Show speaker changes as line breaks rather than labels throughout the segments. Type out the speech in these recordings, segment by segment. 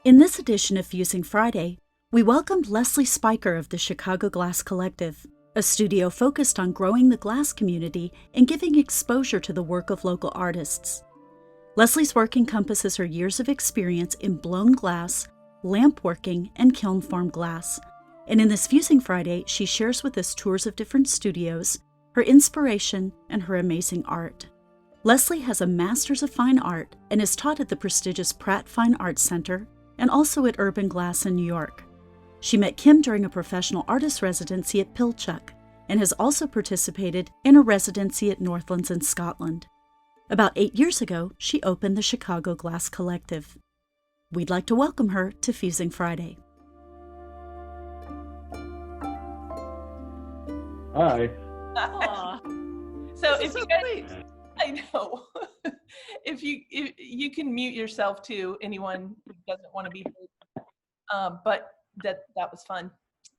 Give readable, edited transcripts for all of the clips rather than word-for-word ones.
In this edition of Fusing Friday, we welcomed Leslie Speicher of the Chicago Glass Collective, a studio focused on growing the glass community and giving exposure to the work of local artists. Leslie's work encompasses her years of experience in blown glass, lamp working, and kiln-formed glass. And in this Fusing Friday, she shares with us tours of different studios, her inspiration, and her amazing art. Leslie has a Master's of Fine Art and is taught at the prestigious Pratt Fine Arts Center and also at Urban Glass in New York. She met Kim during a professional artist residency at Pilchuck and has also participated in a residency at Northlands in Scotland. About 8 years ago, she opened the Chicago Glass Collective. We'd like to welcome her to Fusing Friday.
Hi.
So if you guys, I know, if you can mute yourself too, anyone who doesn't want to be heard. But that was fun.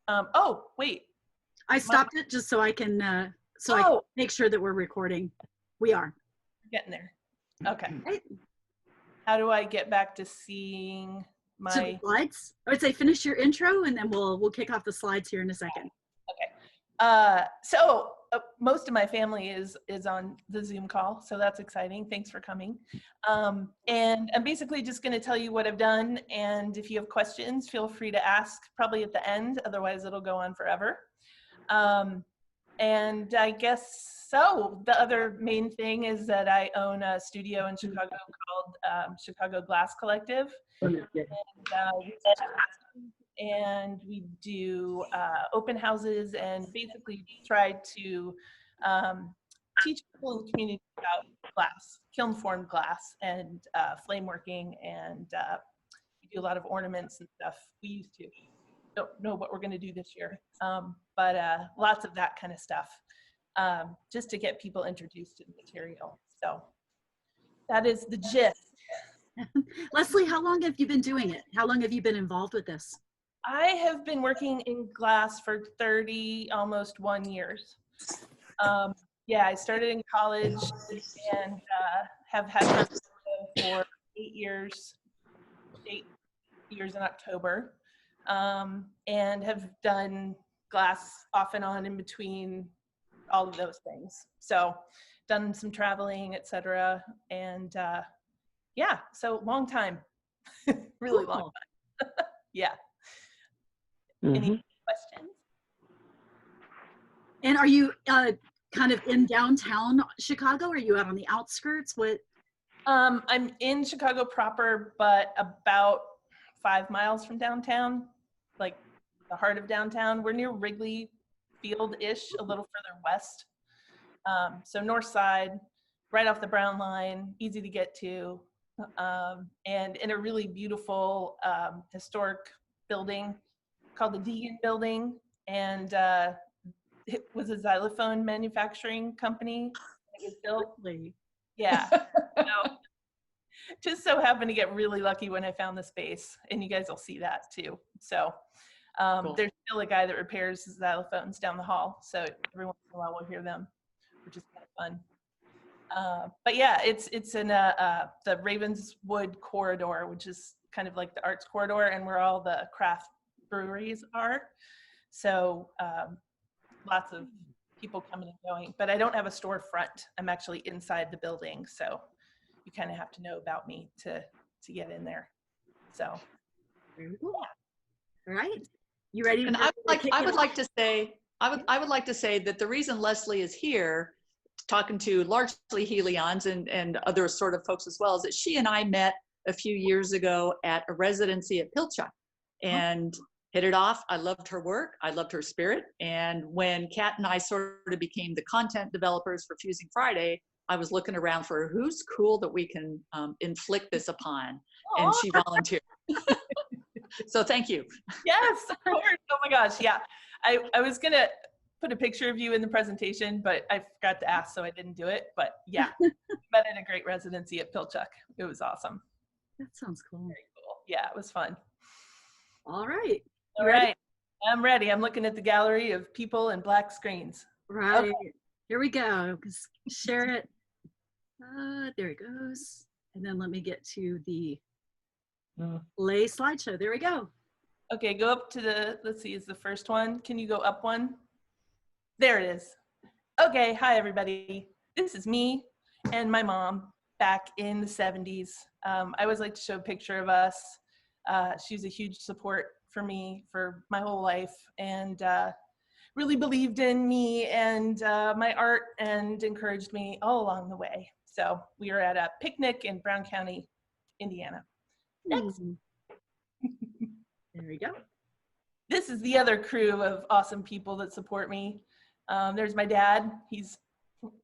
Oh wait,
I stopped it just so I can I can make sure that we're recording. We are
getting there. Okay.
Right.
How do I get back to seeing my
to the slides? I would say finish your intro and then we'll kick off the slides here in a second.
Okay. So most of my family is on the Zoom call, so that's exciting. Thanks for coming. And I'm basically just going to tell you what I've done, and if you have questions, feel free to ask probably at the end, otherwise it'll go on forever. And I guess so. The other main thing is that I own a studio in Chicago called Chicago Glass Collective. And we do open houses and basically try to teach people in the community about glass, kiln-formed glass, and flame working, and we do a lot of ornaments and stuff. We used to. Don't know what we're going to do this year, but lots of that kind of stuff, just to get people introduced to the material. So that is the gist.
Leslie, how long have you been doing it? How long have you been involved with this?
I have been working in glass for 30, almost 1 years. Yeah, I started in college and have had my studio for 8 years in October, and have done glass off and on in between all of those things. So done some traveling, etc. And yeah, so long time, really long time. Yeah. Any questions?
And are you kind of in downtown Chicago? Are you out on the outskirts? What?
I'm in Chicago proper, but about 5 miles from downtown, like the heart of downtown. We're near Wrigley Field-ish, a little further west. So north side, right off the Brown line, easy to get to, and in a really beautiful historic building called the Deegan Building, and it was a xylophone manufacturing company. It was built. Yeah. So, just so happened to get really lucky when I found the space, and you guys will see that too. So cool. There's still a guy that repairs xylophones down the hall, so every once in a while we'll hear them, which is kind of fun. But yeah, it's in the Ravenswood corridor, which is kind of like the arts corridor, and where all the craft breweries are. So lots of people coming and going, but I don't have a storefront. I'm actually inside the building, so you kind of have to know about me to get in there. So
very cool. Yeah. All right, you ready?
And I would like to say that the reason Leslie is here talking to largely Helions and other sort of folks as well is that she and I met a few years ago at a residency at Pilchuck and hit it off. I loved her work. I loved her spirit. And when Kat and I sort of became the content developers for Fusing Friday, I was looking around for who's cool that we can inflict this upon. And she volunteered. So thank you.
Yes, of course. Oh my gosh. Yeah. I was going to put a picture of you in the presentation, but I forgot to ask, so I didn't do it. But yeah, met at a great residency at Pilchuck. It was awesome.
That sounds cool.
Very cool. Yeah, it was fun.
All right.
All right. I'm ready. I'm looking at the gallery of people and black screens.
Right. Okay. Here we go. Share it. There it goes. And then let me get to the Lay slideshow. There we go.
Okay, go up to the, let's see, is the first one. Can you go up one? There it is. Okay, hi everybody. This is me and my mom back in the 70s. I always like to show a picture of us. She's a huge support for me for my whole life, and really believed in me and my art and encouraged me all along the way. So we are at a picnic in Brown County, Indiana. Next.
There we go.
This is the other crew of awesome people that support me. There's my dad. He's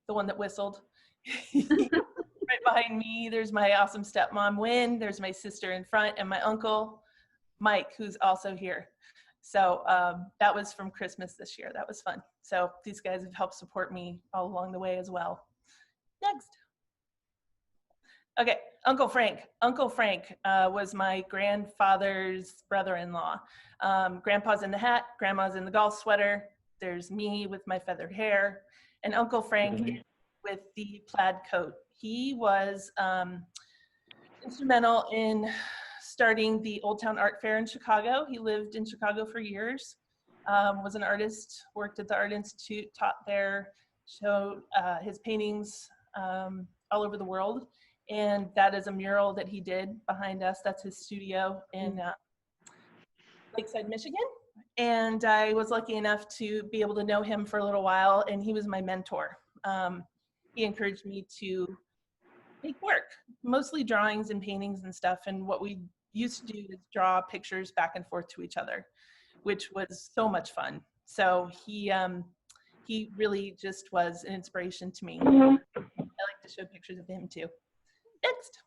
the one that whistled. Right behind me, there's my awesome stepmom, Wynn. There's my sister in front, and my uncle, Mike, who's also here. So that was from Christmas this year. That was fun. So these guys have helped support me all along the way as well. Next. Okay, Uncle Frank. Uncle Frank was my grandfather's brother-in-law. Grandpa's in the hat, grandma's in the golf sweater. There's me with my feathered hair, and Uncle Frank with the plaid coat. He was instrumental in starting the Old Town Art Fair in Chicago. He lived in Chicago for years, was an artist, worked at the Art Institute, taught there, showed his paintings all over the world. And that is a mural that he did behind us. That's his studio in Lakeside, Michigan. And I was lucky enough to be able to know him for a little while, and he was my mentor. He encouraged me to make work, mostly drawings and paintings and stuff. And what we used to do is draw pictures back and forth to each other, which was so much fun. So he really just was an inspiration to me. I like to show pictures of him too. Next.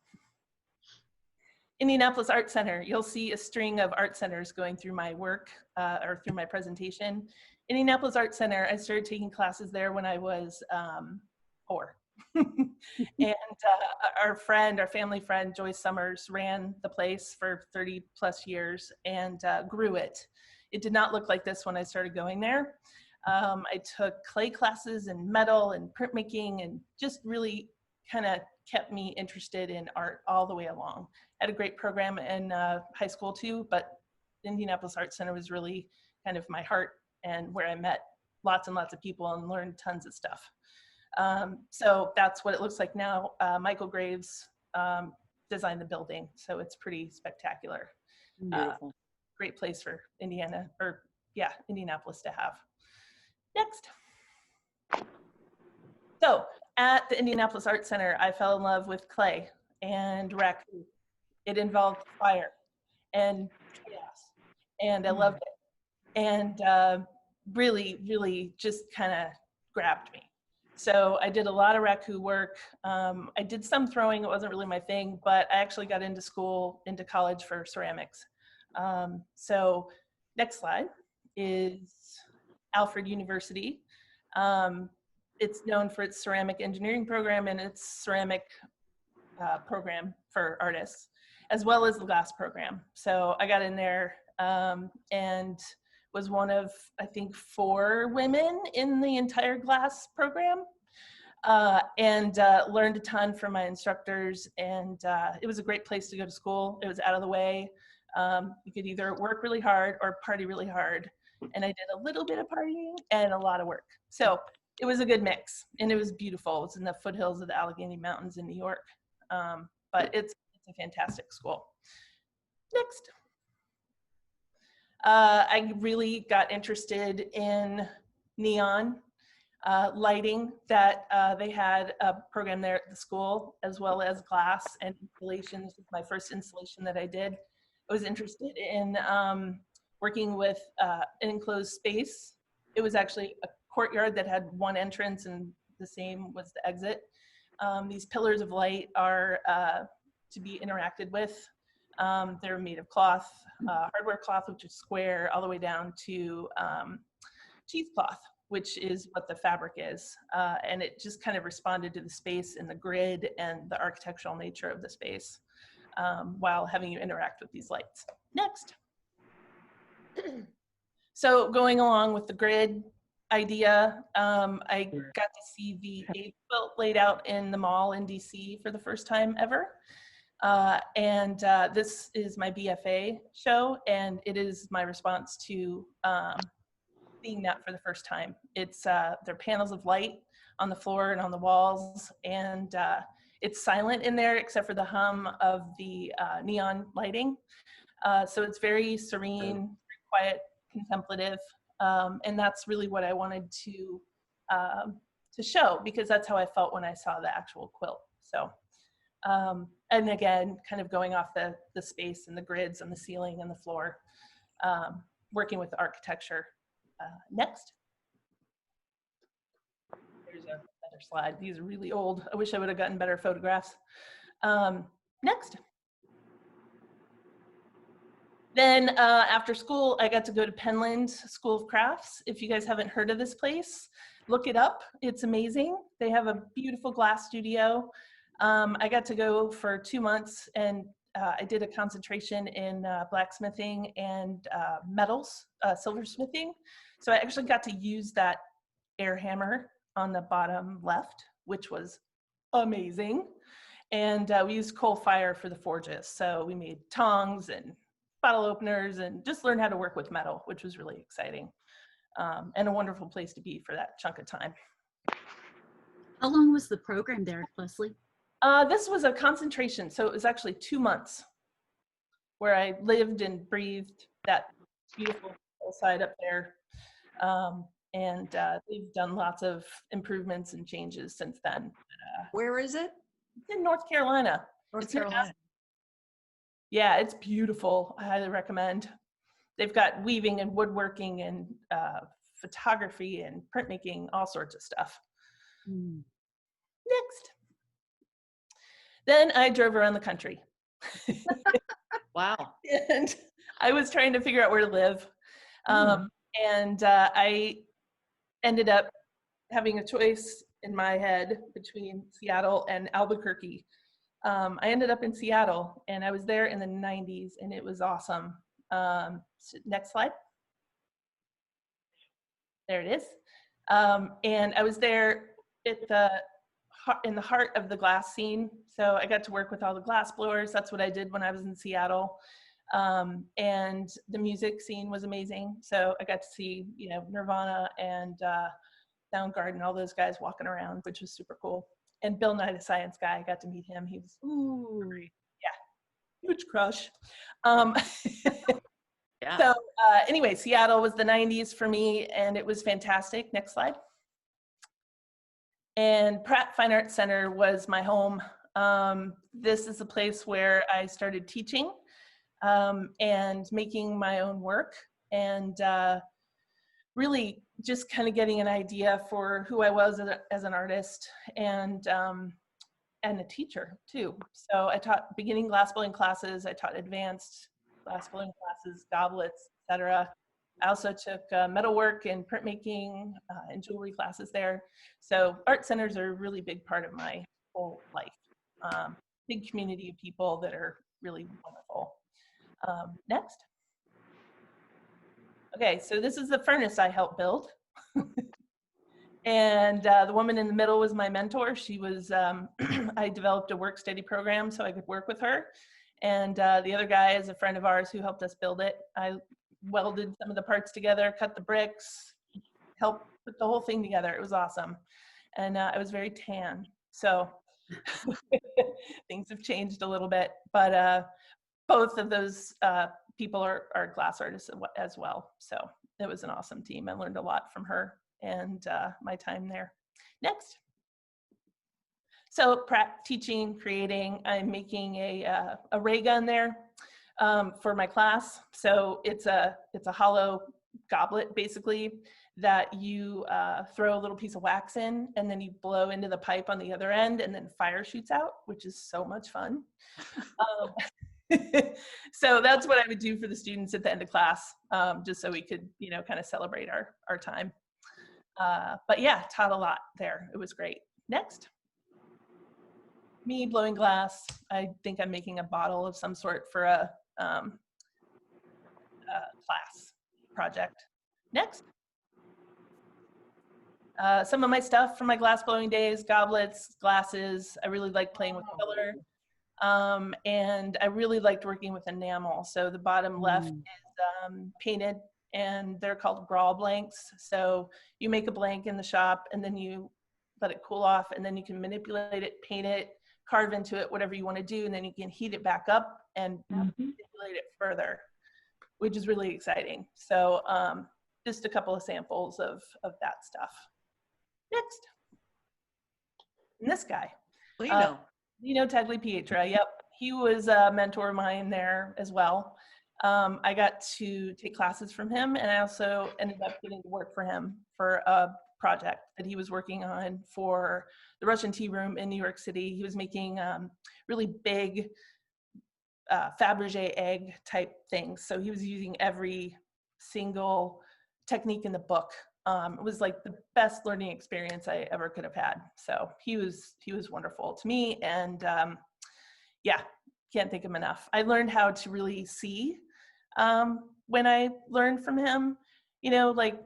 Indianapolis Art Center. You'll see a string of art centers going through my work or through my presentation. Indianapolis Art Center, I started taking classes there when I was 4. And our family friend, Joyce Summers, ran the place for 30 plus years and grew it. It did not look like this when I started going there. I took clay classes and metal and printmaking, and just really kind of kept me interested in art all the way along. Had a great program in high school too, but Indianapolis Art Center was really kind of my heart and where I met lots and lots of people and learned tons of stuff. So that's what it looks like now. Michael Graves designed the building, so it's pretty spectacular. Great place for Indianapolis to have. Next. So at the Indianapolis Art Center, I fell in love with clay and raccoon. It involved fire and chaos, and I loved it. And really, really just kind of grabbed me. So I did a lot of raku work. I did some throwing. It wasn't really my thing, but I actually got into college for ceramics. So next slide is Alfred University. It's known for its ceramic engineering program and its ceramic program for artists, as well as the glass program. So I got in there and was one of, I think, 4 women in the entire glass program, and learned a ton from my instructors. And it was a great place to go to school. It was out of the way. You could either work really hard or party really hard. And I did a little bit of partying and a lot of work. So it was a good mix, and it was beautiful. It was in the foothills of the Allegheny Mountains in New York. But it's a fantastic school. Next. I really got interested in neon lighting. That they had a program there at the school, as well as glass and installations. My first installation that I did, I was interested in working with an enclosed space. It was actually a courtyard that had one entrance, and the same was the exit. These pillars of light are to be interacted with. They're made of cloth, hardware cloth, which is square, all the way down to cheesecloth, which is what the fabric is. And it just kind of responded to the space and the grid and the architectural nature of the space while having you interact with these lights. Next. So going along with the grid idea, I got to see the Age quilt laid out in the mall in DC for the first time ever. This is my BFA show, and it is my response to seeing that for the first time. It's there are panels of light on the floor and on the walls, and it's silent in there except for the hum of the neon lighting. So it's very serene, very quiet, contemplative, and that's really what I wanted to show, because that's how I felt when I saw the actual quilt. So, and again, kind of going off the space and the grids and the ceiling and the floor, working with the architecture. Next. There's another slide. These are really old. I wish I would have gotten better photographs. Next. Then after school, I got to go to Penland School of Crafts. If you guys haven't heard of this place, look it up. It's amazing. They have a beautiful glass studio. I got to go for 2 months, and I did a concentration in blacksmithing and metals, silversmithing. So I actually got to use that air hammer on the bottom left, which was amazing. And we used coal fire for the forges. So we made tongs and bottle openers and just learned how to work with metal, which was really exciting. And a wonderful place to be for that chunk of time.
How long was the program there, Leslie?
This was a concentration, so it was actually 2 months where I lived and breathed that beautiful hillside up there. They've done lots of improvements and changes since then.
Where is it?
It's in North Carolina.
North Carolina.
Yeah, it's beautiful. I highly recommend. They've got weaving and woodworking and photography and printmaking, all sorts of stuff. Next. Then I drove around the country.
Wow.
And I was trying to figure out where to live. I ended up having a choice in my head between Seattle and Albuquerque. I ended up in Seattle, and I was there in the 90s, and it was awesome. Next slide. There it is. And I was there in the heart of the glass scene. So I got to work with all the glass blowers. That's what I did when I was in Seattle. And the music scene was amazing. So I got to see, Nirvana and Soundgarden, all those guys walking around, which was super cool. And Bill Nye, the science guy, I got to meet him. He was great. Yeah, huge crush.
Yeah.
So anyway, Seattle was the 90s for me, and it was fantastic. Next slide. And Pratt Fine Arts Center was my home. This is a place where I started teaching and making my own work, and really just kind of getting an idea for who I was as an artist and a teacher too. So I taught beginning glassblowing classes, I taught advanced glassblowing classes, goblets, etc. I also took metalwork and printmaking and jewelry classes there. So art centers are a really big part of my whole life. Big community of people that are really wonderful. Next. Okay, so this is the furnace I helped build. And the woman in the middle was my mentor. She was, I developed a work study program so I could work with her. And the other guy is a friend of ours who helped us build it. I welded some of the parts together, cut the bricks, helped put the whole thing together. It was awesome. And I was very tan. So things have changed a little bit, but both of those people are glass artists as well. So it was an awesome team. I learned a lot from her and my time there. Next. So teaching, creating, I'm making a ray gun there for my class. So it's a hollow goblet basically that you throw a little piece of wax in, and then you blow into the pipe on the other end, and then fire shoots out, which is so much fun. So that's what I would do for the students at the end of class, just so we could, kind of celebrate our time. But yeah, taught a lot there. It was great. Next. Me blowing glass. I think I'm making a bottle of some sort for a class project. Next. Some of my stuff from my glass blowing days, goblets, glasses. I really like playing with color. And I really liked working with enamel. So the bottom left
Mm.
is painted, and they're called grawl blanks. So you make a blank in the shop and then you let it cool off, and then you can manipulate it, paint it, carve into it, whatever you want to do, and then you can heat it back up and manipulate it further, which is really exciting. So just a couple of samples of that stuff. Next. And this guy. Lino Tagliapietra, yep. He was a mentor of mine there as well. I got to take classes from him, and I also ended up getting to work for him for a project that he was working on for the Russian Tea Room in New York City. He was making really big Fabergé egg type things. So he was using every single technique in the book. It was like the best learning experience I ever could have had. So he was wonderful to me, and yeah, can't thank him enough. I learned how to really see when I learned from him. You know, like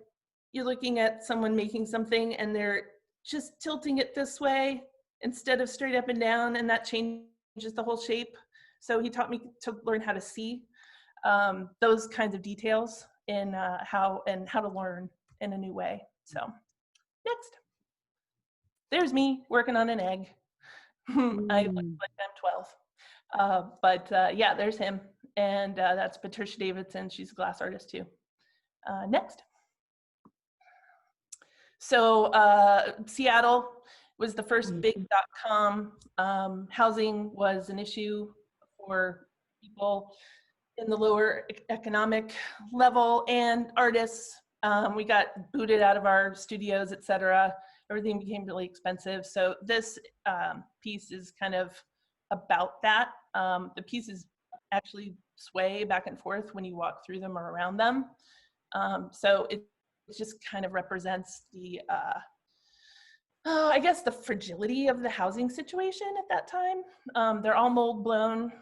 you're looking at someone making something and they're just tilting it this way instead of straight up and down, and that changes the whole shape. So he taught me to learn how to see those kinds of details in how to learn in a new way. So next, there's me working on an egg. I look like I'm 12. But yeah, there's him. And that's Patricia Davidson. She's a glass artist too. Next. So Seattle was the first big .com. Housing was an issue for people in the lower economic level and artists. We got booted out of our studios, et cetera. Everything became really expensive. So this piece is kind of about that. The pieces actually sway back and forth when you walk through them or around them. So it just kind of represents the, I guess, the fragility of the housing situation at that time. They're all mold blown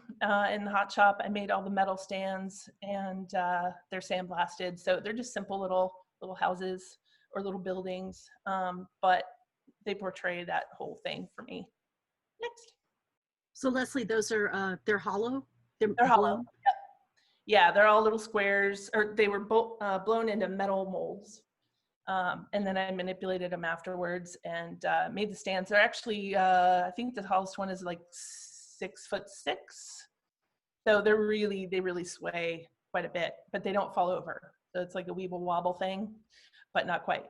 in the hot shop. I made all the metal stands, and they're sandblasted. So they're just simple little houses or little buildings, but they portray that whole thing for me. Next.
So Leslie, those are they're hollow.
They're hollow. Yep. Yeah, they're all little squares, or they were blown into metal molds. And then I manipulated them afterwards and made the stands. They're actually, I think the tallest one is like 6'6". So they really sway quite a bit, but they don't fall over. So it's like a weeble wobble thing, but not quite.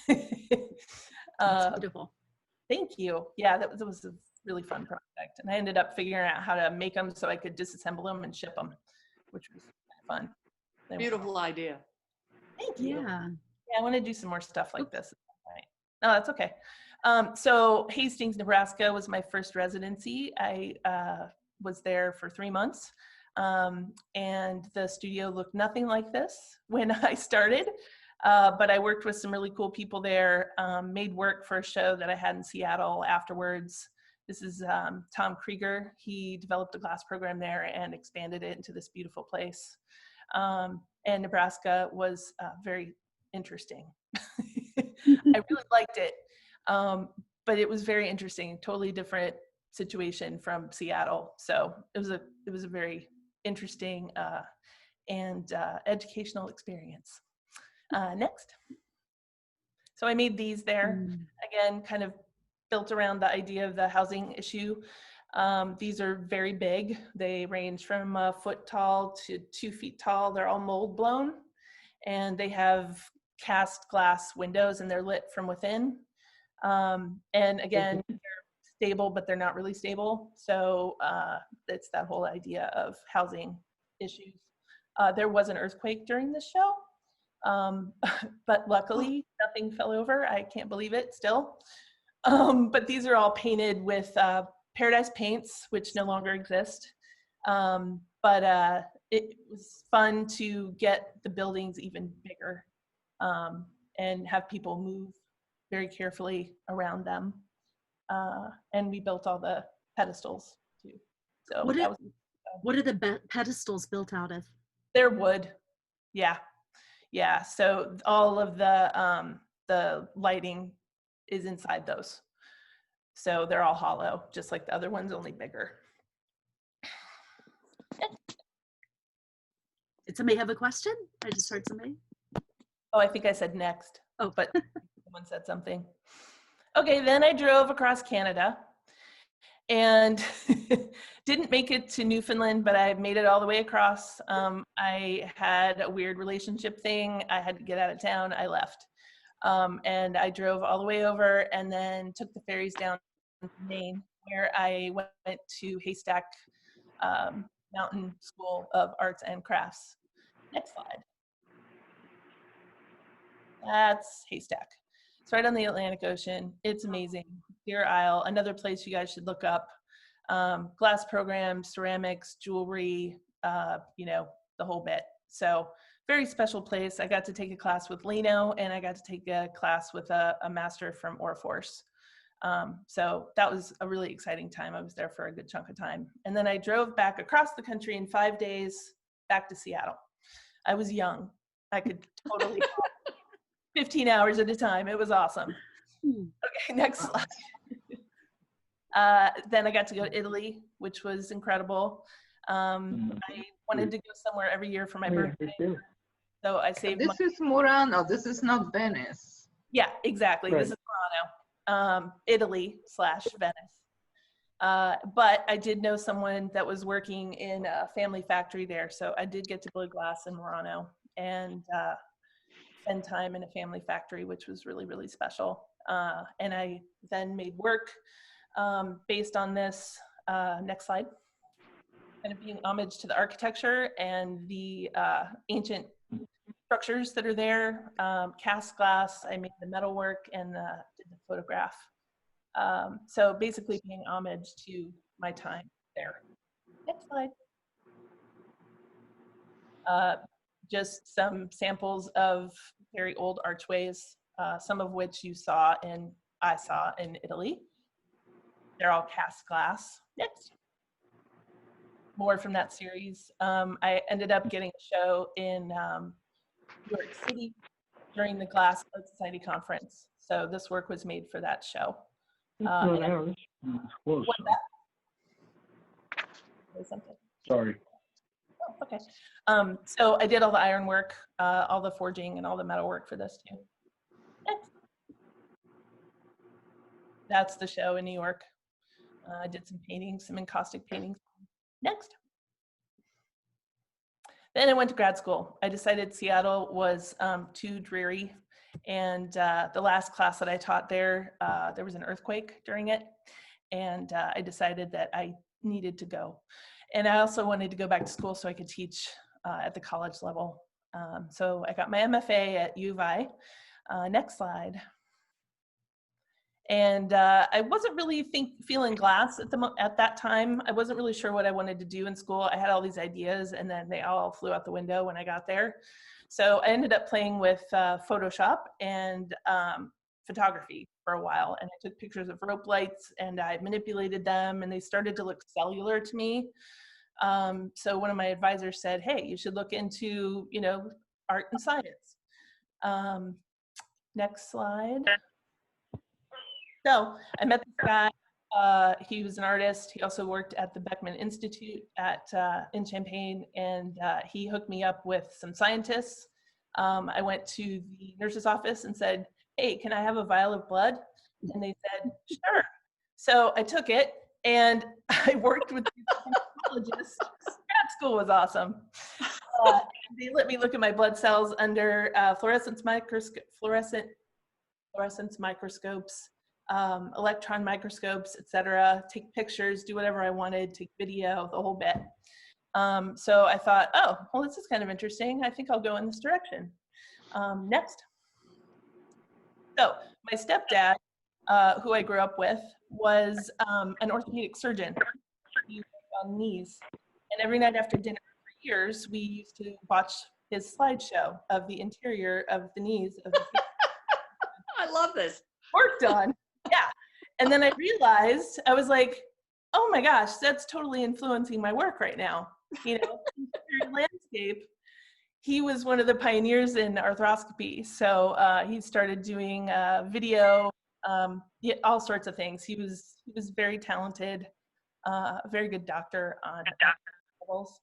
That's beautiful.
Thank you. Yeah, that was a really fun project. And I ended up figuring out how to make them so I could disassemble them and ship them, which was fun.
Beautiful idea.
Thank you.
Yeah.
Yeah, I want to do some more stuff like this. No, that's okay. So Hastings, Nebraska was my first residency. I was there for 3 months, and the studio looked nothing like this when I started, but I worked with some really cool people there, made work for a show that I had in Seattle afterwards. This is Tom Krieger. He developed a glass program there and expanded it into this beautiful place. And Nebraska was very interesting. I really liked it, but it was very interesting. Totally different situation from Seattle. So it was a very interesting and educational experience. Next. So I made these there. Again, kind of built around the idea of the housing issue. These are very big. They range from a foot tall to 2 feet tall. They're all mold blown, and they have cast glass windows, and they're lit from within. And again, they're stable, but they're not really stable. So it's that whole idea of housing issues. There was an earthquake during this show, but luckily nothing fell over. I can't believe it still. But these are all painted with Paradise paints, which no longer exist. But it was fun to get the buildings even bigger and have people move very carefully around them. And we built all the pedestals too. So
what are the pedestals built out of?
They're wood. Yeah. Yeah. So all of the lighting is inside those. So they're all hollow, just like the other ones, only bigger.
Did somebody have a question? I just heard somebody.
Oh, I think I said next.
Oh,
but someone said something. Okay, then I drove across Canada and didn't make it to Newfoundland, but I made it all the way across. I had a weird relationship thing. I had to get out of town. I left. And I drove all the way over and then took the ferries down to Maine, where I went to Haystack Mountain School of Arts and Crafts. Next slide. That's Haystack. It's right on the Atlantic Ocean. It's amazing. Deer Isle, another place you guys should look up. Glass programs, ceramics, jewelry, you know, the whole bit. So very special place. I got to take a class with Lino, and I got to take a class with a master from Orforce. So that was a really exciting time. I was there for a good chunk of time. And then I drove back across the country in 5 days back to Seattle. I was young. I could totally 15 hours at a time. It was awesome. Okay, next slide. Then I got to go to Italy, which was incredible. I wanted to go somewhere every year for my birthday. So I saved
This is Murano. This is not Venice.
Yeah, exactly.
Right.
This is Murano, Italy / Venice. But I did know someone that was working in a family factory there. So I did get to blow glass in Murano and spend time in a family factory, which was really, really special. And I then made work based on this. Next slide. Kind of being homage to the architecture and the ancient structures that are there. Cast glass, I made the metalwork and did the photograph. So basically paying homage to my time there. Next slide. Just some samples of very old archways, some of which you saw and I saw in Italy. They're all cast glass. Next. More from that series. I ended up getting a show in New York City during the Glass Art Society conference. So this work was made for that show.
Close.
What's that? Something.
Sorry.
Oh, okay. So I did all the iron work, all the forging and all the metal work for this too. Next. That's the show in New York. I did some paintings, some encaustic paintings. Next. Then I went to grad school. I decided Seattle was too dreary. And the last class that I taught there, there was an earthquake during it. And I decided that I needed to go. And I also wanted to go back to school so I could teach at the college level. So I got my MFA at U of I. Next slide. And I wasn't really feeling glass at that time. I wasn't really sure what I wanted to do in school. I had all these ideas and then they all flew out the window when I got there. So I ended up playing with Photoshop and photography for a while. And I took pictures of rope lights and I manipulated them and they started to look cellular to me. So one of my advisors said, hey, you should look into, you know, art and science. Next slide. So I met this guy. He was an artist. He also worked at the Beckman Institute in Champaign, and he hooked me up with some scientists. I went to the nurse's office and said, hey, can I have a vial of blood? And they said, sure. So I took it, and I worked with these pathologists. Grad school was awesome. They let me look at my blood cells under fluorescence microscopes, electron microscopes, etc. Take pictures, do whatever I wanted, take video, the whole bit. So I thought, oh, well, this is kind of interesting. I think I'll go in this direction. Next. So my stepdad, who I grew up with, was an orthopedic surgeon. He worked on knees. And every night after dinner for years, we used to watch his slideshow of the interior of the knees of the
I love this.
worked on. Yeah. And then I realized, I was like, oh my gosh, that's totally influencing my work right now. You know, interior landscape. He was one of the pioneers in arthroscopy. So he started doing video, all sorts of things. He was very talented, very good doctor on levels.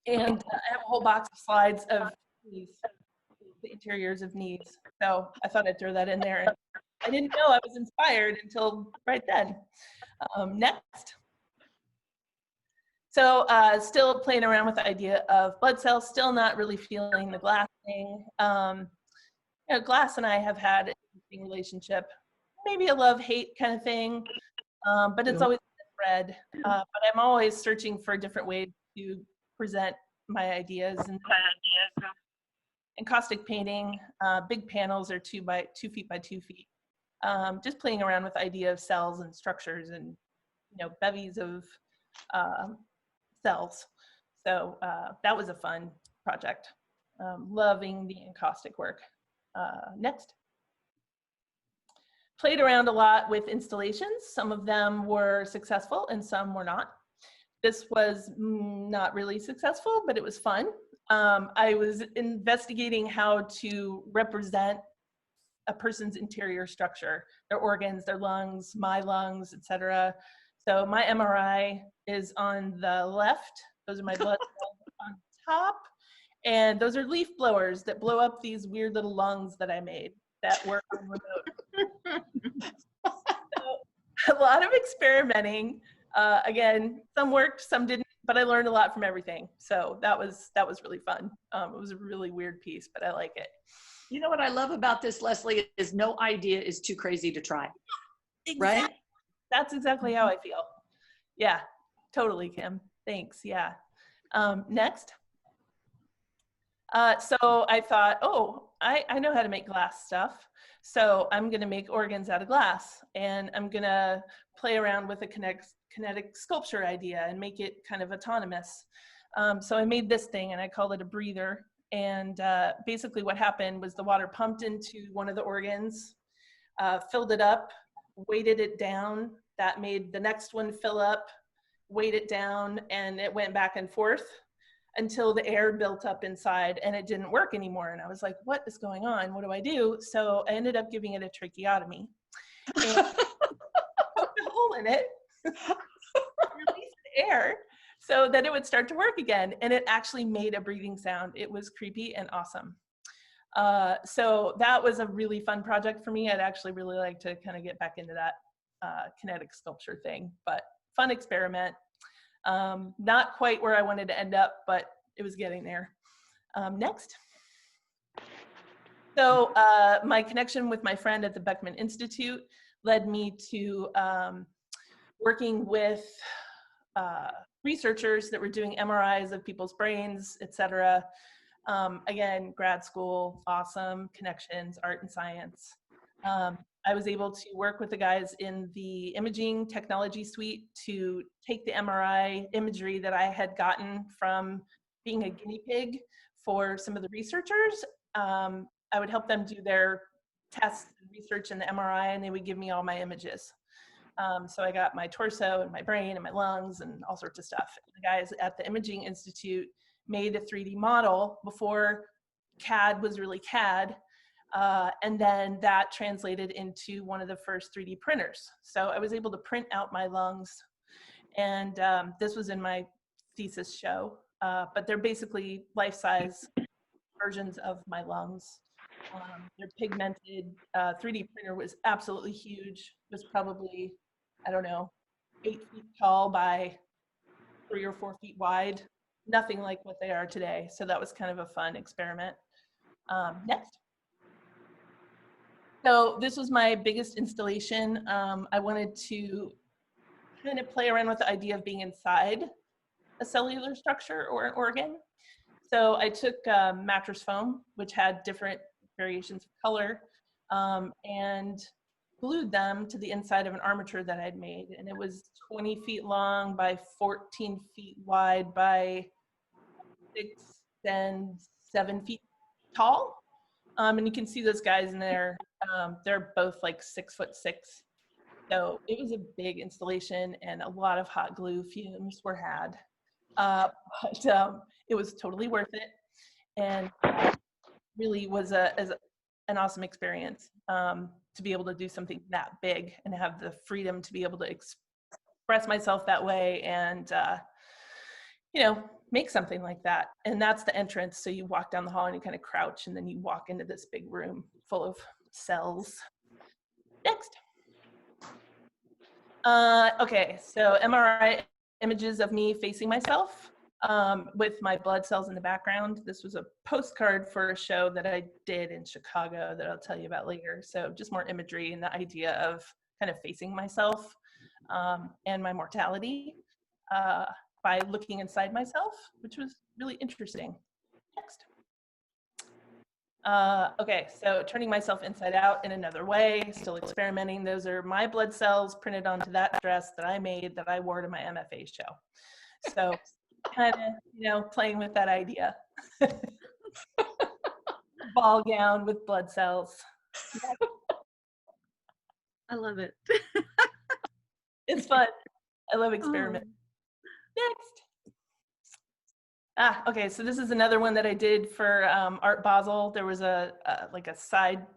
And I have a whole box of slides of knees, the interiors of knees. So I thought I'd throw that in there. And I didn't know I was inspired until right then. Next. So still playing around with the idea of blood cells, still not really feeling the glass thing. You know, glass and I have had an interesting relationship, maybe a love-hate kind of thing, but it's always been a thread. But I'm always searching for different ways to present my ideas. And encaustic painting, big panels are 2 feet by 2 feet. Just playing around with the idea of cells and structures and, you know, bevies of cells. So that was a fun project. Loving the encaustic work. Next. Played around a lot with installations. Some of them were successful and some were not. This was not really successful, but it was fun. I was investigating how to represent a person's interior structure, their organs, their lungs, my lungs, etc. So my MRI is on the left. Those are my blood cells on top. And those are leaf blowers that blow up these weird little lungs that I made that work on remote. So a lot of experimenting. Again, some worked, some didn't, but I learned a lot from everything. So that was really fun. It was a really weird piece, but I like it.
You know what I love about this, Leslie, is no idea is too crazy to try.
Exactly.
Right?
That's exactly how I feel. Yeah, totally, Kim. Thanks. Yeah. Next. So I thought, oh, I know how to make glass stuff. So I'm going to make organs out of glass, and I'm going to play around with a kinetic sculpture idea and make it kind of autonomous. So I made this thing and I called it a breather. And basically what happened was the water pumped into one of the organs, filled it up, weighted it down. That made the next one fill up, weighed it down, and it went back and forth until the air built up inside and it didn't work anymore. And I was like, what is going on? What do I do? So I ended up giving it a tracheotomy and poked a hole in it, released the air so that it would start to work again. And it actually made a breathing sound. It was creepy and awesome. So that was a really fun project for me. I'd actually really like to kind of get back into that kinetic sculpture thing, but fun experiment. Not quite where I wanted to end up, but it was getting there. Next. So my connection with my friend at the Beckman Institute led me to working with researchers that were doing MRIs of people's brains, etc. Again, grad school, awesome connections, art and science. I was able to work with the guys in the imaging technology suite to take the MRI imagery that I had gotten from being a guinea pig for some of the researchers. I would help them do their tests and research in the MRI, and they would give me all my images. So I got my torso and my brain and my lungs and all sorts of stuff. And the guys at the Imaging Institute made a 3D model before CAD was really CAD. And then that translated into one of the first 3D printers. So I was able to print out my lungs. And this was in my thesis show. But they're basically life-size versions of my lungs. They're pigmented. 3D printer was absolutely huge. It was probably, I don't know, 8 feet tall by 3 or 4 feet wide. Nothing like what they are today. So that was kind of a fun experiment. Next. So this was my biggest installation. I wanted to kind of play around with the idea of being inside a cellular structure or an organ. So I took mattress foam, which had different variations of color, and glued them to the inside of an armature that I'd made. And it was 20 feet long by 14 feet wide by 6 and 7 feet tall. And you can see those guys in there. They're both like 6'6". So it was a big installation and a lot of hot glue fumes were had. But it was totally worth it. And really was an awesome experience to be able to do something that big and have the freedom to be able to express myself that way and make something like that. And that's the entrance. So you walk down the hall and you kind of crouch, and then you walk into this big room full of cells. Next. Okay, so MRI images of me facing myself with my blood cells in the background. This was a postcard for a show that I did in Chicago that I'll tell you about later. So just more imagery and the idea of kind of facing myself and my mortality by looking inside myself, which was really interesting. Next. Okay, so turning myself inside out in another way, still experimenting. Those are my blood cells printed onto that dress that I made that I wore to my MFA show. So kind of, playing with that idea. Ball gown with blood cells.
I love it.
It's fun. I love experimenting. Next. Okay, so this is another one that I did for Art Basel. There was a side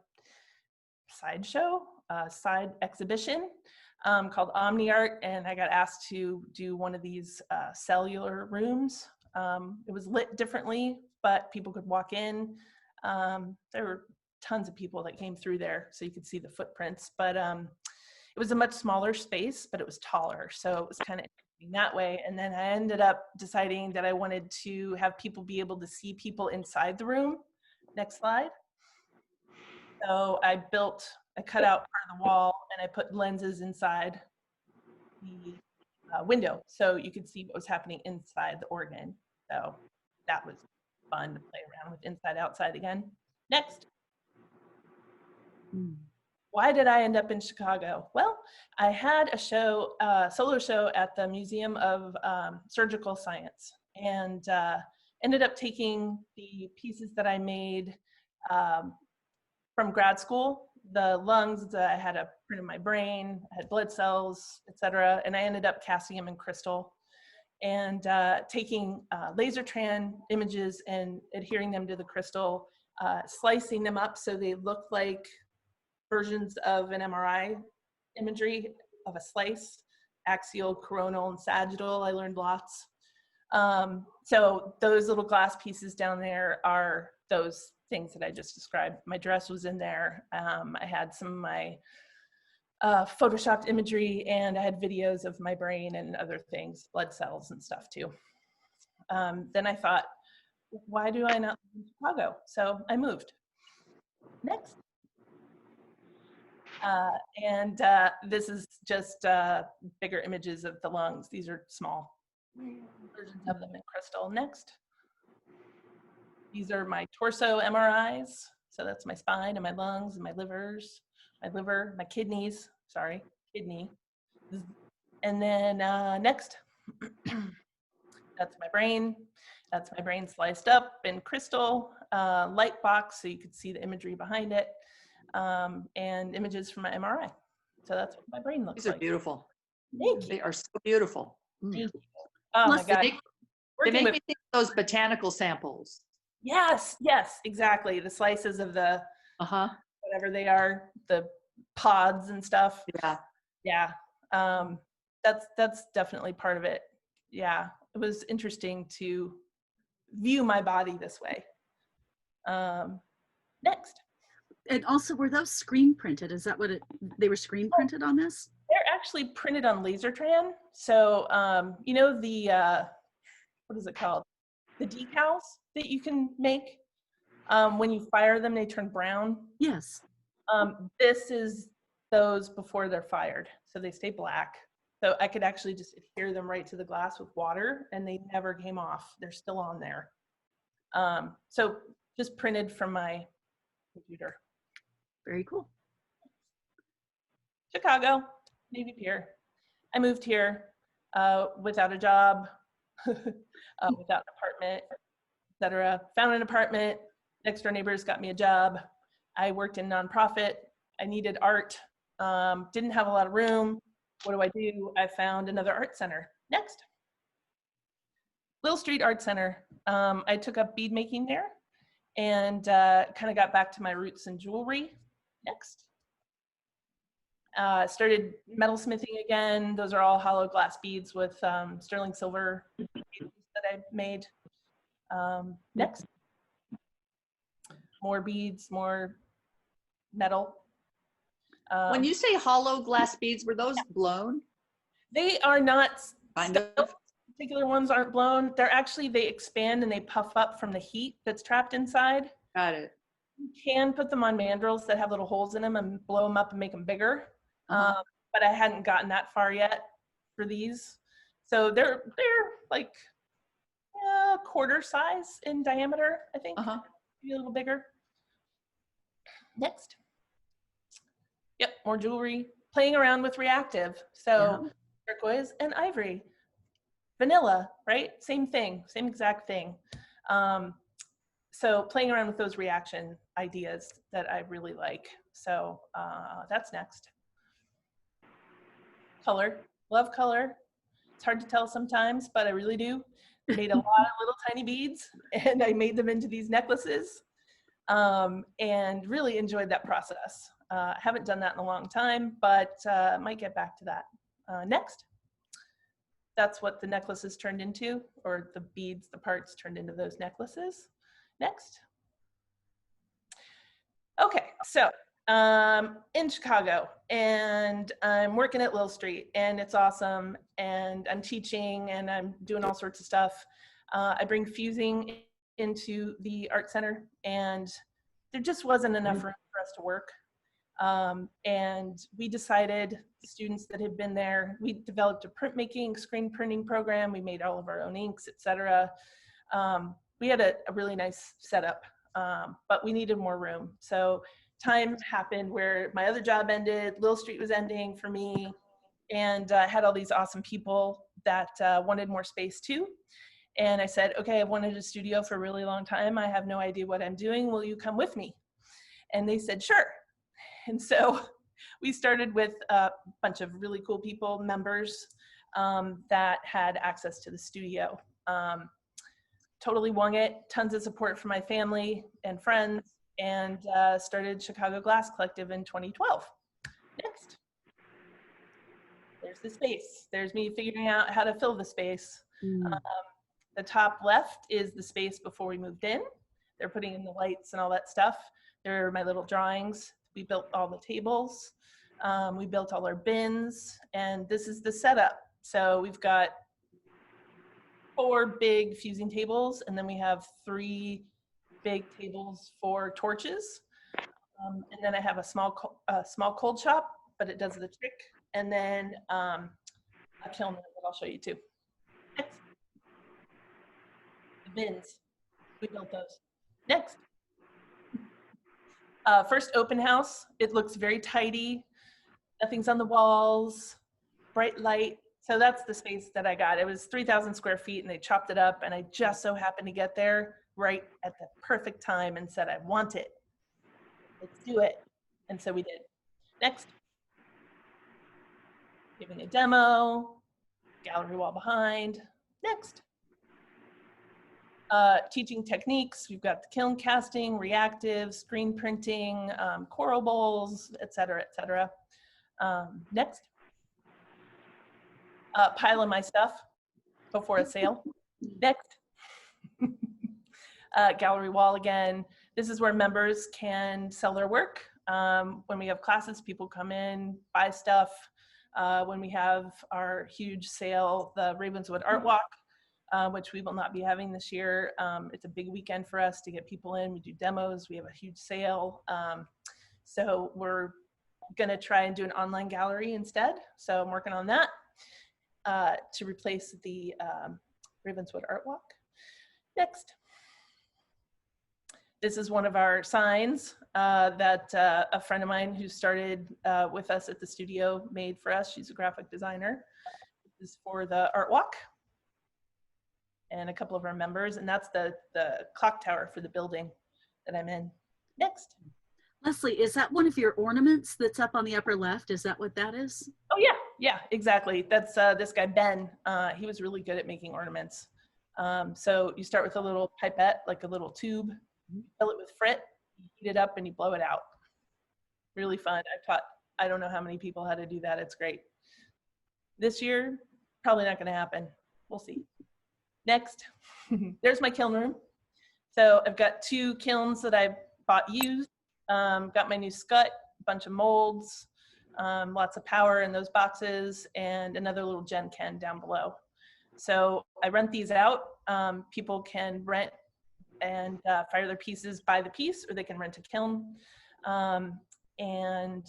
exhibition called Omni Art, and I got asked to do one of these cellular rooms. It was lit differently, but people could walk in. There were tons of people that came through there, so you could see the footprints. But it was a much smaller space, but it was taller, so it was kind of that way. And then I ended up deciding that I wanted to have people be able to see people inside the room. Next slide. So I cut out part of the wall, and I put lenses inside the window so you could see what was happening inside the organ. So that was fun to play around with inside outside again. Next. Why did I end up in Chicago? Well, I had a show, solo show at the Museum of Surgical Science, and ended up taking the pieces that I made from grad school, the lungs that I had a print of my brain, I had blood cells, etc., and I ended up casting them in crystal and taking laser tran images and adhering them to the crystal, slicing them up so they look like versions of an MRI imagery of a slice, axial, coronal, and sagittal. I learned lots. So those little glass pieces down there are those things that I just described. My dress was in there. I had some of my photoshopped imagery, and I had videos of my brain and other things, blood cells and stuff too. Then I thought, why do I not live in Chicago? So I moved. Next. This is just bigger images of the lungs. These are small versions of them in crystal. Next. These are my torso MRIs. So that's my spine and my lungs and my liver, my kidneys, kidney. And then next, that's my brain. That's my brain sliced up in crystal, light box so you could see the imagery behind it. And images from my MRI. So that's what my brain looks like.
These are beautiful.
Thank you.
They are so beautiful.
Thank you. Oh my God.
They make me think of those botanical samples.
Yes, exactly. The slices of the, whatever they are, the pods and stuff. Yeah. That's definitely part of it. Yeah, it was interesting to view my body this way. Next.
And also, were those screen printed? Is that what they were screen printed on this?
They're actually printed on laser tran. So, the, what is it called? The decals that you can make. When you fire them, they turn brown.
Yes.
This is those before they're fired. So they stay black. So I could actually just adhere them right to the glass with water, and they never came off. They're still on there. So just printed from my computer.
Very cool.
Chicago, Navy Pier. I moved here without a job, without an apartment, etc. Found an apartment. Next door neighbors got me a job. I worked in nonprofit. I needed art. Didn't have a lot of room. What do? I found another art center. Next. Little Street Art Center. I took up bead making there and kind of got back to my roots in jewelry. Next. Started metalsmithing again. Those are all hollow glass beads with sterling silver that I made. Next, more beads, more metal.
When you say hollow glass beads, were those blown?
They are not,
Kind of.
particular ones aren't blown. They're actually, they expand and they puff up from the heat that's trapped inside.
Got it.
You can put them on mandrels that have little holes in them and blow them up and make them bigger.
Uh-huh.
But I hadn't gotten that far yet for these. So they're like quarter size in diameter, I think.
Uh-huh.
Maybe a little bigger. Next. Yep, more jewelry. Playing around with reactive. So turquoise and ivory. Vanilla, right? Same thing, same exact thing. So playing around with those reaction ideas that I really like. So that's next. Color, love color. It's hard to tell sometimes, but I really do. Made a lot of little tiny beads and I made them into these necklaces and really enjoyed that process. Haven't done that in a long time, but might get back to that. Next. That's what the necklaces turned into, or the beads, the parts turned into those necklaces. Next. Okay, so in Chicago, and I'm working at Lil Street, and it's awesome, and I'm teaching, and I'm doing all sorts of stuff. I bring fusing into the art center, and there just wasn't enough room for us to work. And we decided, the students that had been there, we developed a printmaking, screen printing program. We made all of our own inks, etc. We had a really nice setup, but we needed more room. So time happened where my other job ended, Lil Street was ending for me, and I had all these awesome people that wanted more space too. And I said, okay, I've wanted a studio for a really long time. I have no idea what I'm doing. Will you come with me? And they said, sure. And so we started with a bunch of really cool people, members that had access to the studio. Totally wung it, tons of support from my family and friends, and started Chicago Glass Collective in 2012. Next. There's the space. There's me figuring out how to fill the space. The top left is the space before we moved in. They're putting in the lights and all that stuff. There are my little drawings. We built all the tables. We built all our bins, and this is the setup. So we've got 4 big fusing tables, and then we have 3 big tables for torches. And then I have a small cold shop, but it does the trick. And then a kiln that I'll show you too. Next. The bins, we built those. Next. First open house, it looks very tidy. Nothing's on the walls, bright light. So that's the space that I got. It was 3,000 square feet and they chopped it up, and I just so happened to get there right at the perfect time and said, I want it. Let's do it. And so we did. Next. Giving a demo, gallery wall behind. Next. Teaching techniques. We've got the kiln casting, reactive, screen printing, coral bowls, et cetera, et cetera. Next. Piling my stuff before a sale. Next. Gallery wall again. This is where members can sell their work. When we have classes, people come in, buy stuff. When we have our huge sale, the Ravenswood Art Walk, which we will not be having this year. It's a big weekend for us to get people in. We do demos. We have a huge sale. So we're going to try and do an online gallery instead. So I'm working on that to replace the Ravenswood Art Walk. Next. This is one of our signs that a friend of mine who started with us at the studio made for us. She's a graphic designer. This is for the Art Walk and a couple of our members, and that's the clock tower for the building that I'm in. Next.
Leslie, is that one of your ornaments that's up on the upper left? Is that what that is?
Oh yeah, exactly. That's this guy, Ben. He was really good at making ornaments. So you start with a little pipette, like a little tube, fill it with frit, heat it up, and you blow it out. Really fun. I've taught, I don't know how many people how to do that. It's great. This year, probably not gonna happen. We'll see. Next, there's my kiln room. So I've got 2 kilns that I bought used, got my new scut, a bunch of molds, lots of power in those boxes, and another little gen can down below. So I rent these out. People can rent and fire their pieces by the piece, or they can rent a kiln. And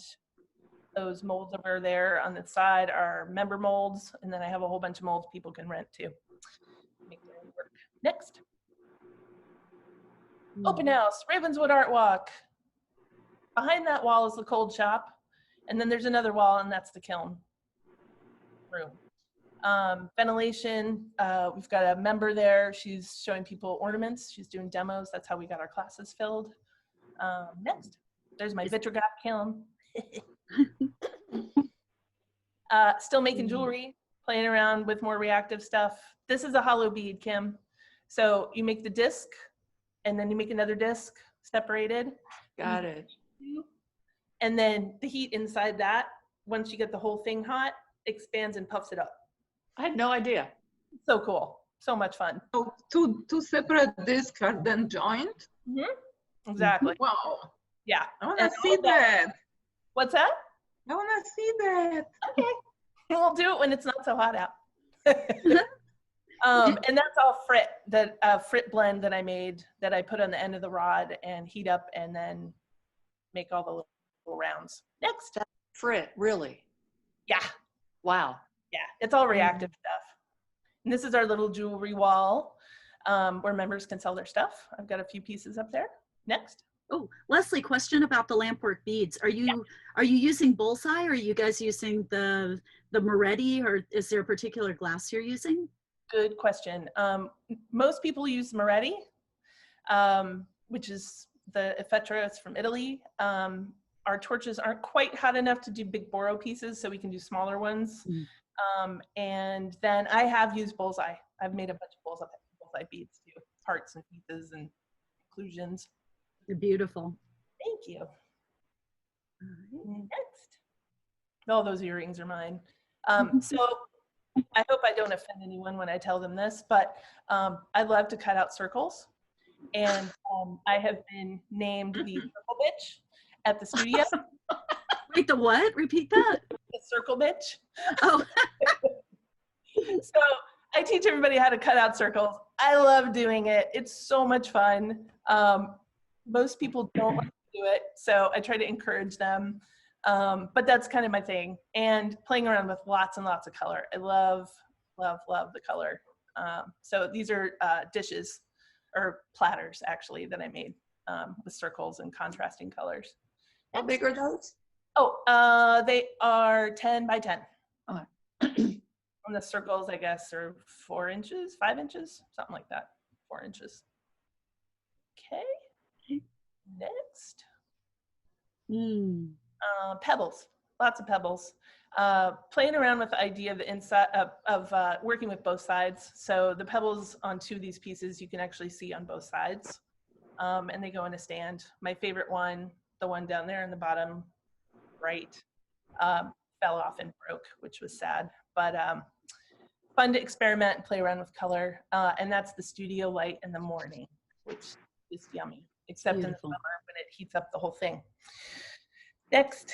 those molds over there on the side are member molds, and then I have a whole bunch of molds people can rent too. Make their own work. Next. Open house, Ravenswood Art Walk. Behind that wall is the cold shop, and then there's another wall, and that's the kiln room. Ventilation, we've got a member there. She's showing people ornaments. She's doing demos. That's how we got our classes filled. Next, there's my Vitrograph kiln. Still making jewelry, playing around with more reactive stuff. This is a hollow bead, Kim. So you make the disc, and then you make another disc separated.
Got it.
And then the heat inside that, once you get the whole thing hot, expands and puffs it up.
I had no idea.
So cool. So much fun.
So two separate discs are then joined?
Exactly.
Wow.
Yeah.
I want to see that.
What's that?
I want to see that.
Okay. We'll do it when it's not so hot out. And that's all frit, that frit blend that I made that I put on the end of the rod and heat up and then make all the little rounds. Next.
Frit, really?
Yeah.
Wow.
Yeah. It's all reactive stuff. And this is our little jewelry wall where members can sell their stuff. I've got a few pieces up there. Next.
Oh, Leslie, question about the lampwork beads. Are you using bullseye, or are you guys using the Moretti, or is there a particular glass you're using?
Good question. Most people use Moretti, which is the Effetra. It's from Italy. Our torches aren't quite hot enough to do big boro pieces, so we can do smaller ones. And then I have used bullseye. I've made a bunch of bullseye beads too, hearts and pieces and inclusions.
They're beautiful.
Thank you. Next. All those earrings are mine. So I hope I don't offend anyone when I tell them this, but I love to cut out circles. And I have been named the circle bitch at the studio.
Wait, the what? Repeat that.
The circle bitch.
Oh.
So I teach everybody how to cut out circles. I love doing it. It's so much fun. Most people don't like to do it, so I try to encourage them. But that's kind of my thing. And playing around with lots and lots of color. I love, love, love the color. So these are dishes, or platters actually, that I made with circles and contrasting colors.
How big are those?
Oh, they are 10 by 10.
Okay.
And the circles, I guess, are 4 inches, 5 inches, something like that. 4 inches. Okay. Next. Pebbles, lots of pebbles. Playing around with the idea of the inside of working with both sides. So the pebbles on 2 of these pieces you can actually see on both sides, and they go in a stand. My favorite one, the one down there in the bottom right, fell off and broke, which was sad, but fun to experiment and play around with color. And that's the studio light in the morning, which is yummy, except in the summer when it heats up the whole thing. Next.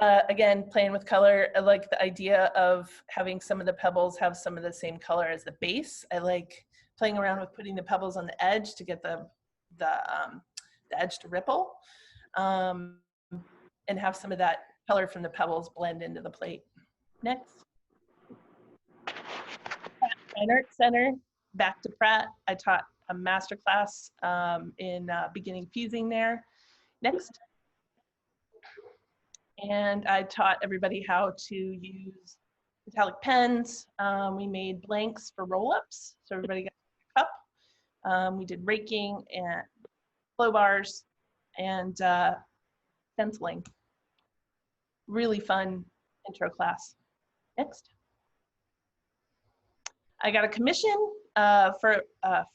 Again, playing with color. I like the idea of having some of the pebbles have some of the same color as the base. I like playing around with putting the pebbles on the edge to get the edge to ripple, and have some of that color from the pebbles blend into the plate. Next. Fine Arts Center, back to Pratt. I taught a master class in beginning fusing there. Next. And I taught everybody how to use metallic pens. We made blanks for roll-ups, so everybody got a cup. We did raking and flow bars and stenciling. Really fun intro class. Next. I got a commission for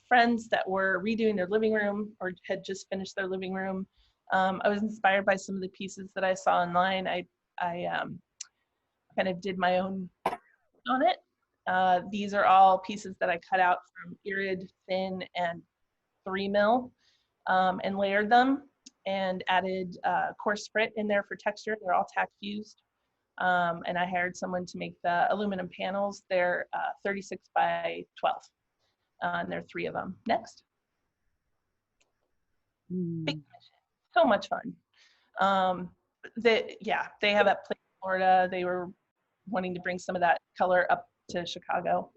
friends that were redoing their living room or had just finished their living room. I was inspired by some of the pieces that I saw online. I kind of did my own on it. These are all pieces that I cut out from Irid, Thin, and 3 mil, and layered them and added coarse frit in there for texture. They're all tack fused. And I hired someone to make the aluminum panels. They're 36 by 12, and there are 3 of them. Next. Big commission. So much fun. They have that place in Florida. They were wanting to bring some of that color up to Chicago,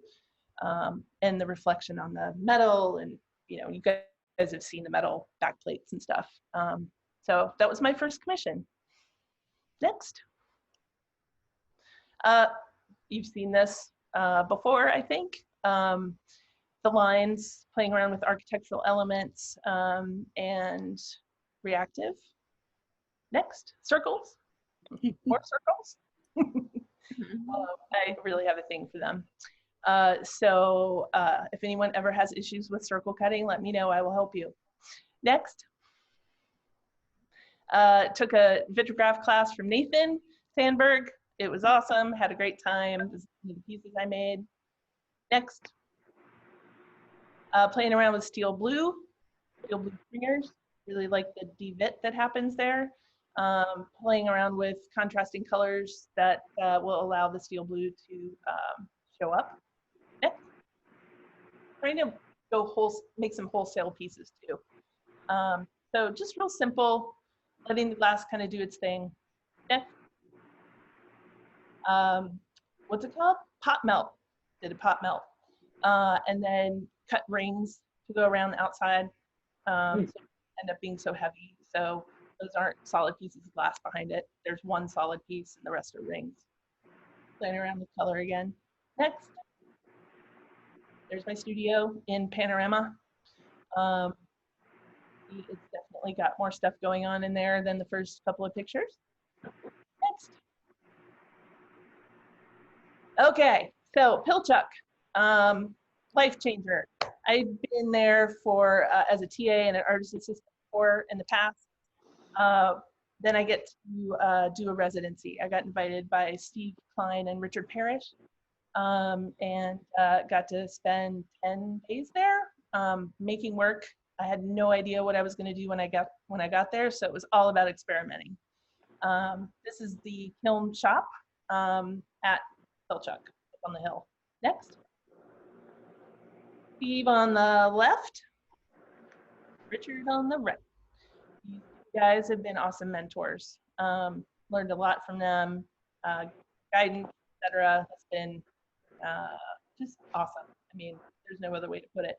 and the reflection on the metal, and you guys have seen the metal back plates and stuff. So that was my first commission. Next. You've seen this before, I think. The lines, playing around with architectural elements, and reactive. Next, circles. More circles. I really have a thing for them. So if anyone ever has issues with circle cutting, let me know, I will help you. Next. Took a vitrograph class from Nathan Sandberg. It was awesome, had a great time. This is the pieces I made. Next. Playing around with steel blue stringers. Really like the divot that happens there. Playing around with contrasting colors that will allow the steel blue to show up. Next. Trying to make some wholesale pieces too. So just real simple, letting the glass kind of do its thing. Next. What's it called? Pot melt. Did a pot melt. And then cut rings to go around the outside. So end up being so heavy. So those aren't solid pieces of glass behind it. There's one solid piece and the rest are rings. Playing around with color again. Next. There's my studio in Panorama. It's definitely got more stuff going on in there than the first couple of pictures. Next. Okay, so Pilchuck, life changer. I'd been there for as a TA and an artist assistant before in the past. Then I get to do a residency. I got invited by Steve Klein and Richard Parrish, and got to spend 10 days there making work. I had no idea what I was going to do when I got there, so it was all about experimenting. This is the kiln shop at Pilchuck up on the hill. Next. Steve on the left, Richard on the right. These guys have been awesome mentors. Learned a lot from them. Guidance, etc. has been just awesome. I mean, there's no other way to put it.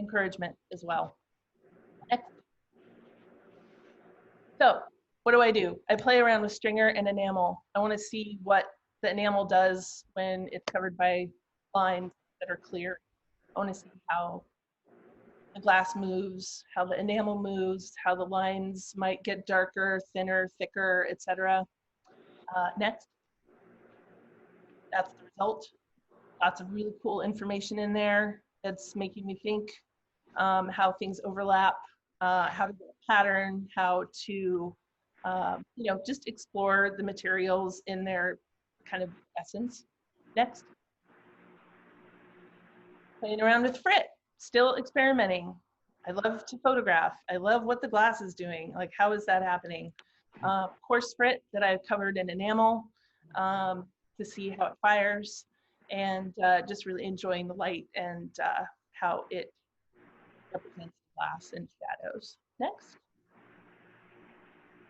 Encouragement as well. Next. So what do? I play around with stringer and enamel. I want to see what the enamel does when it's covered by lines that are clear. I want to see how the glass moves, how the enamel moves, how the lines might get darker, thinner, thicker, etc. Next. That's the result. Lots of really cool information in there that's making me think how things overlap, how to get a pattern, how to just explore the materials in their kind of essence. Next. Playing around with frit, still experimenting. I love to photograph. I love what the glass is doing. Like, how is that happening? Coarse frit that I've covered in enamel to see how it fires, and just really enjoying the light and how it represents the glass and shadows. Next.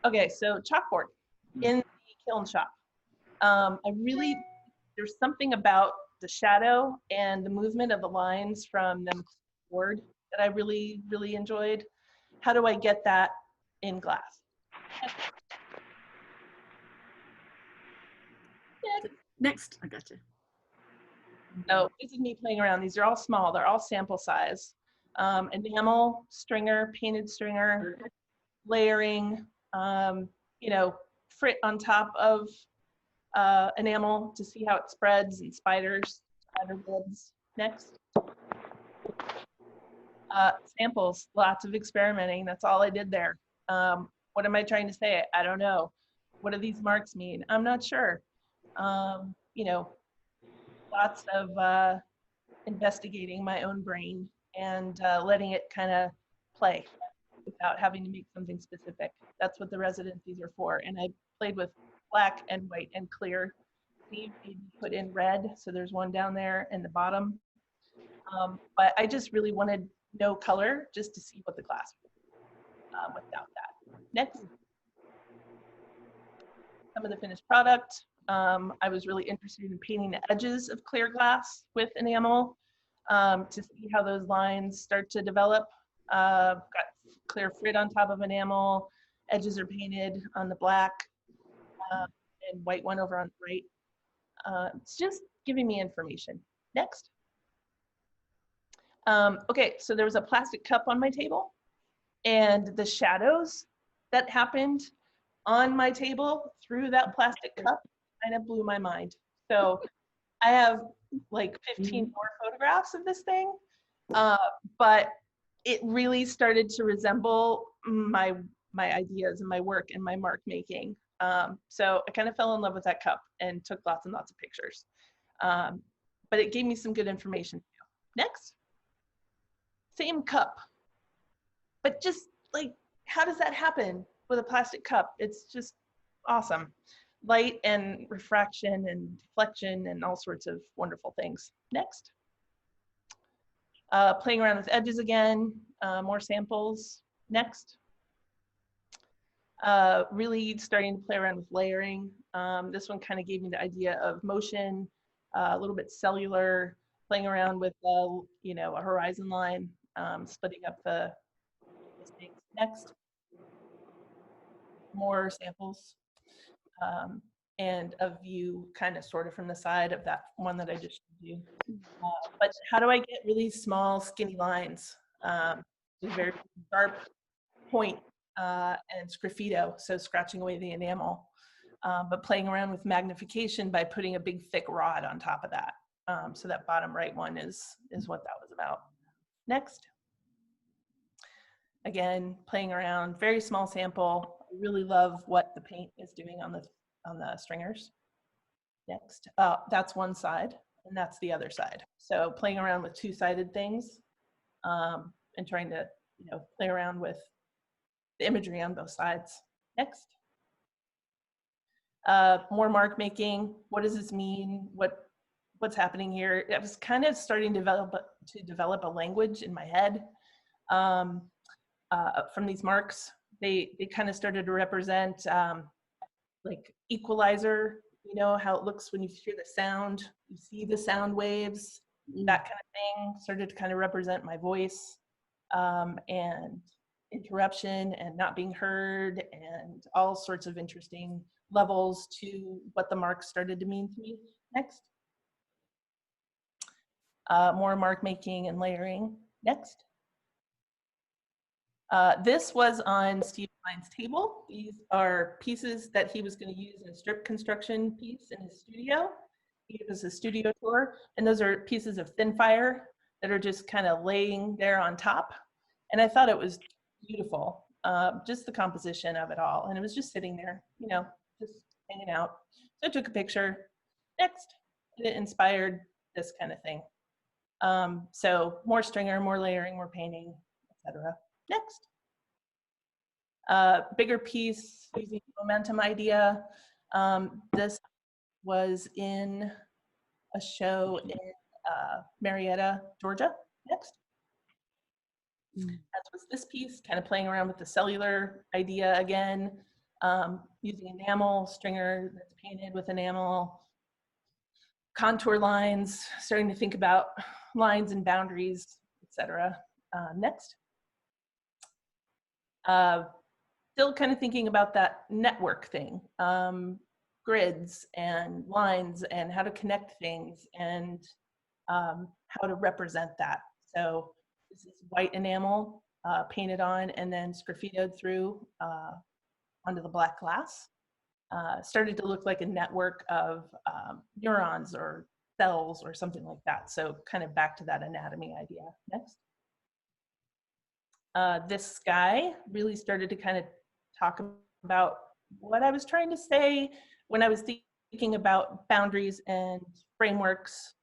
Okay, so chalkboard in the kiln shop. There's something about the shadow and the movement of the lines from the board that I really, really enjoyed. How do I get that in glass?
Next, I got you.
Oh, this is me playing around. These are all small. They're all sample size. Enamel, stringer, painted stringer, layering, frit on top of enamel to see how it spreads, and spider webs. Next. Samples, lots of experimenting. That's all I did there. What am I trying to say? I don't know. What do these marks mean? I'm not sure. lots of investigating my own brain and letting it kind of play without having to make something specific. That's what the residencies are for. And I played with black and white and clear. Steve made me put in red, so there's one down there in the bottom. But I just really wanted no color just to see what the glass was without that. Next. Some of the finished product. I was really interested in painting the edges of clear glass with enamel to see how those lines start to develop. Got clear frit on top of enamel, edges are painted on the black, and white one over on the right. It's just giving me information. Next. Okay, so there was a plastic cup on my table, and the shadows that happened on my table through that plastic cup kind of blew my mind. So I have like 15 more photographs of this thing, but it really started to resemble my ideas and my work and my mark making. So I kind of fell in love with that cup and took lots and lots of pictures. But it gave me some good information too. Next. Same cup, but just like, how does that happen with a plastic cup? It's just awesome. Light and refraction and deflection and all sorts of wonderful things. Next. Playing around with edges again, more samples. Next. Really starting to play around with layering. This one kind of gave me the idea of motion, a little bit cellular, playing around with you know, a horizon line, splitting up the things. Next. More samples. And a view kind of sort of from the side of that one that I just showed you. But how do I get really small, skinny lines? Very sharp point and sgraffito, so scratching away the enamel. But playing around with magnification by putting a big thick rod on top of that. So that bottom right one is what that was about. Next. Again, playing around, very small sample. I really love what the paint is doing on the stringers. Next, that's one side and that's the other side. So playing around with two-sided things and trying to, you know, play around with the imagery on both sides. Next. More mark making. What does this mean? What's happening here? I was kind of starting to develop a language in my head from these marks. They kind of started to represent like equalizer, you know, how it looks when you hear the sound, you see the sound waves, that kind of thing started to kind of represent my voice and interruption and not being heard and all sorts of interesting levels to what the marks started to mean to me. Next. More mark making and layering. Next. This was on Steve Klein's table. These are pieces that he was going to use in a strip construction piece in his studio. He gave us a studio tour, and those are pieces of thin fire that are just kind of laying there on top. And I thought it was beautiful, just the composition of it all. And it was just sitting there, you know, just hanging out. So I took a picture. Next, it inspired this kind of thing. So more stringer, more layering, more painting, etc. Next. Bigger piece using momentum idea. This was in a show in Marietta, Georgia. Next. That was this piece, kind of playing around with the cellular idea again, using enamel, stringer that's painted with enamel, contour lines, starting to think about lines and boundaries, etc. Next. Still kind of thinking about that network thing, grids and lines and how to connect things and how to represent that. So this is white enamel painted on and then sgraffitoed through onto the black glass. Started to look like a network of neurons or cells or something like that. So kind of back to that anatomy idea. Next. This guy really started to kind of talk about what I was trying to say when I was thinking about boundaries and frameworks